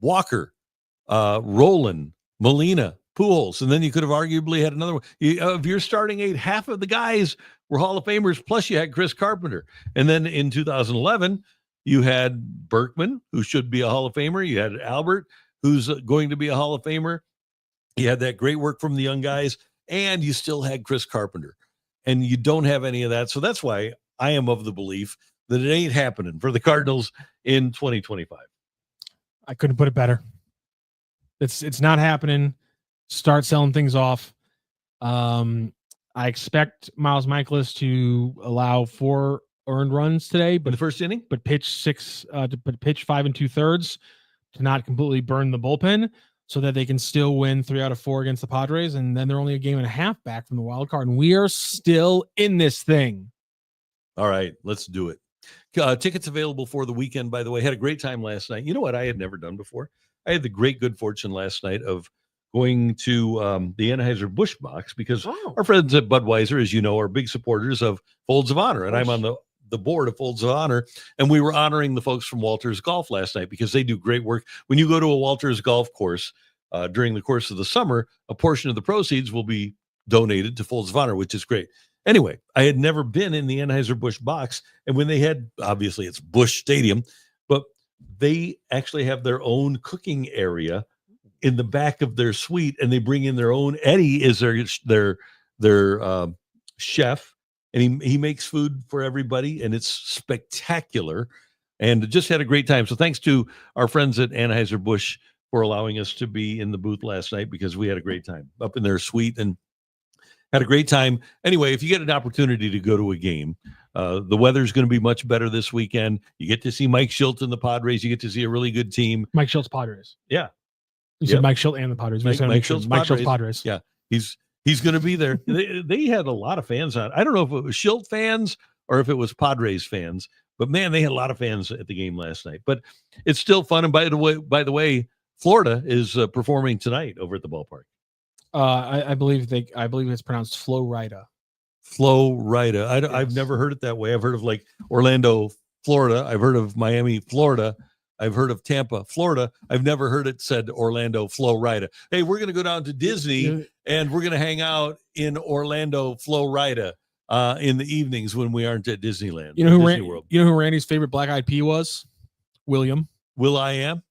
Walker, Roland, Molina, Pujols, and then you could have arguably had another one. If you're starting 8, half of the guys were Hall of Famers, plus you had Chris Carpenter. And then in 2011, you had Berkman, who should be a Hall of Famer. You had Albert, who's going to be a Hall of Famer. You had that great work from the young guys, and you still had Chris Carpenter. And you don't have any of that. So that's why I am of the belief that it ain't happening for the Cardinals in 2025. I couldn't put it better. It's not happening. Start selling things off. I expect Miles Michaelis to allow 4 earned runs today, but in the first inning, but pitch 5 2/3 to not completely burn the bullpen, so that they can still win 3 out of 4 against the Padres, and then they're only a game and a half back from the wild card, and we are still in this thing. All right, let's do it. Tickets available for the weekend, by the way. Had a great time last night. You know what I had never done before? I had the great good fortune last night of going to the Anheuser-Busch box, because our friends at Budweiser, as you know, are big supporters of Folds of Honor, and I'm on the board of Folds of Honor, and we were honoring the folks from Walters Golf last night because they do great work. When you go to a Walters golf course during the course of the summer, a portion of the proceeds will be donated to Folds of Honor, which is great. Anyway, I had never been in the Anheuser-Busch box, and when they had, obviously it's Busch Stadium, but they actually have their own cooking area in the back of their suite, and they bring in their own. Eddie is their chef, and he makes food for everybody, and it's spectacular, and just had a great time. So thanks to our friends at Anheuser-Busch for allowing us to be in the booth last night, because we had a great time up in their suite and had a great time. Anyway, if you get an opportunity to go to a game, the weather's going to be much better this weekend. You get to see Mike Schilt and the Padres. You get to see a really good team. Mike Schilt's Padres. Yeah. You said Mike Schilt and the Padres. Mike Schilt's Padres. Yeah. He's going to be there. They had a lot of fans on. I don't know if it was Schilt fans or if it was Padres fans, but man, they had a lot of fans at the game last night. But it's still fun. And by the way, Florida is performing tonight over at the ballpark. I believe it's pronounced Florida. Florida. Yes. I've never heard it that way. I've heard of like Orlando, Florida. I've heard of Miami, Florida. I've heard of Tampa, Florida. I've never heard it said Orlando, Florida. Hey, we're going to go down to Disney and we're going to hang out in Orlando, Florida in the evenings when we aren't at Disneyland. You know who Randy's favorite Black Eyed Pea was? William. William.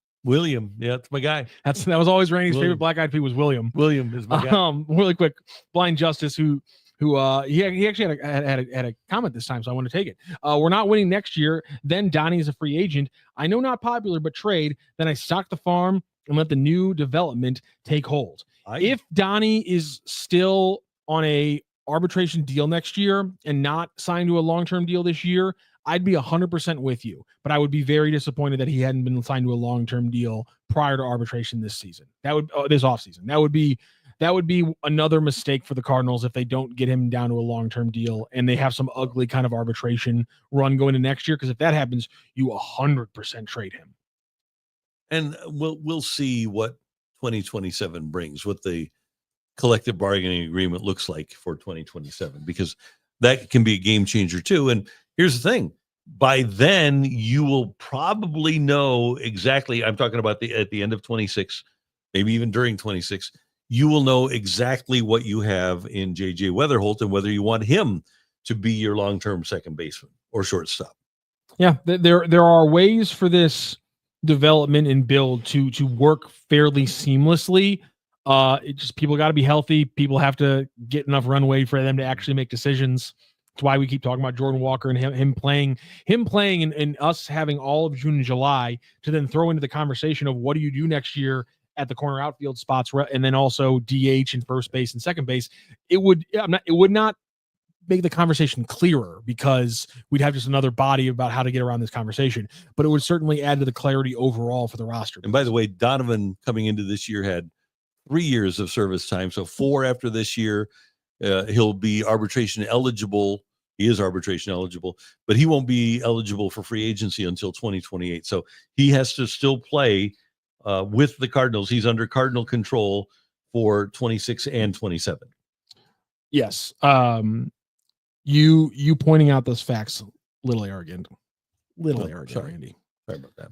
Yeah, that's my guy. That was always Randy's favorite Black Eyed Pea was William. William is my guy. Really quick, Blind Justice, who he actually had a comment this time, so I want to take it. We're not winning next year. Then Donnie is a free agent. I know not popular, but trade. Then I stock the farm and let the new development take hold. If Donnie is still on a arbitration deal next year and not signed to a long-term deal this year, I'd be 100% with you, but I would be very disappointed that he hadn't been signed to a long-term deal prior to arbitration this season. This offseason. That would be another mistake for the Cardinals if they don't get him down to a long-term deal and they have some ugly kind of arbitration run going to next year. Because if that happens, you 100% trade him. And we'll see what 2027 brings, what the collective bargaining agreement looks like for 2027, because that can be a game changer too. And here's the thing. By then, you will probably know exactly. I'm talking about at the end of 26, maybe even during 26, you will know exactly what you have in J.J. Wetherholt and whether you want him to be your long-term second baseman or shortstop. Yeah, there are ways for this development and build to work fairly seamlessly. It just, people got to be healthy. People have to get enough runway for them to actually make decisions. That's why we keep talking about Jordan Walker and him playing and us having all of June and July to then throw into the conversation of what do you do next year at the corner outfield spots, and then also DH and first base and second base. It would not make the conversation clearer because we'd have just another body about how to get around this conversation, but it would certainly add to the clarity overall for the roster. And by the way, Donovan coming into this year had 3 years of service time. So 4 after this year, he'll be arbitration eligible. He is arbitration eligible, but he won't be eligible for free agency until 2028. So he has to still play with the Cardinals. He's under Cardinal control for 26 and 27. Yes. You pointing out those facts, little arrogant, sorry. Randy. Sorry about that.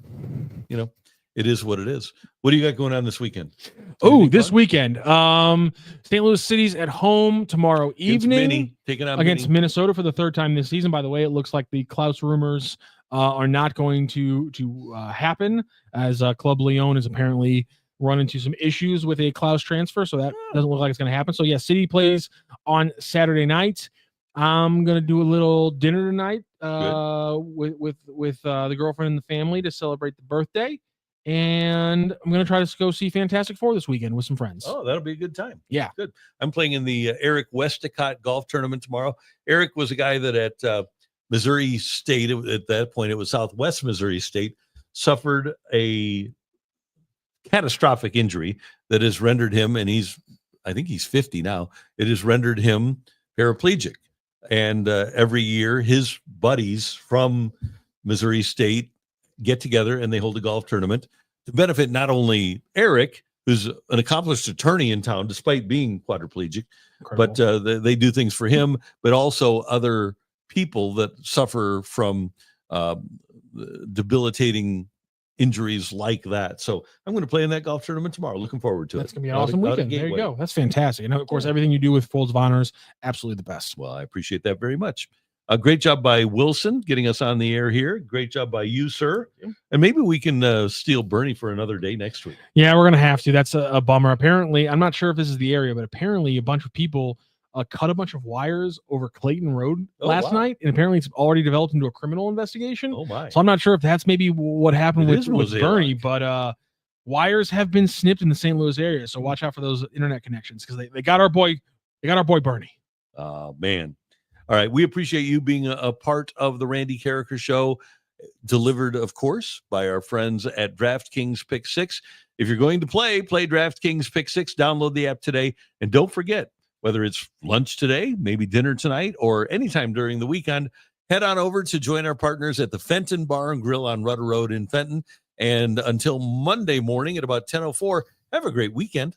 You know, It is what it is. What do you got going on this weekend? Oh, this weekend. St. Louis City's at home tomorrow evening taking on against Minnie. Minnesota for the third time this season. By the way, it looks like the Klaus rumors are not going to happen, as Club Leon is apparently run into some issues with a Klaus transfer, so that doesn't look like it's going to happen. So yeah, City plays on Saturday night. I'm gonna do a little dinner tonight with the girlfriend and the family to celebrate the birthday. And I'm going to try to go see Fantastic Four this weekend with some friends. Oh, that'll be a good time. Yeah. Good. I'm playing in the Eric Westacott golf tournament tomorrow. Eric was a guy that at Missouri State, at that point, it was Southwest Missouri State, suffered a catastrophic injury that has rendered him, and I think he's 50 now, it has rendered him paraplegic. And every year, his buddies from Missouri State get together and they hold a golf tournament to benefit not only Eric, who's an accomplished attorney in town despite being quadriplegic, but they do things for him, but also other people that suffer from debilitating injuries like that. So I'm going to play in that golf tournament tomorrow. Looking forward to it. That's going to be an awesome weekend. There you go. That's fantastic. And of course, everything you do with Folds of Honors, absolutely the best. Well, I appreciate that very much. A great job by Wilson getting us on the air here. Great job by you, sir. And maybe we can steal Bernie for another day next week. Yeah, we're going to have to. That's a bummer. Apparently, I'm not sure if this is the area, but apparently a bunch of people cut a bunch of wires over Clayton Road last night. And apparently it's already developed into a criminal investigation. Oh, my. So I'm not sure if that's maybe what happened with Bernie, but wires have been snipped in the St. Louis area. So watch out for those internet connections because they got our boy Bernie. Oh, man. All right. We appreciate you being a part of the Randy Karraker Show, delivered, of course, by our friends at DraftKings Pick 6. If you're going to play DraftKings Pick 6. Download the app today. And don't forget, whether it's lunch today, maybe dinner tonight, or anytime during the weekend, head on over to join our partners at the Fenton Bar and Grill on Rudder Road in Fenton. And until Monday morning at about 10:04, have a great weekend.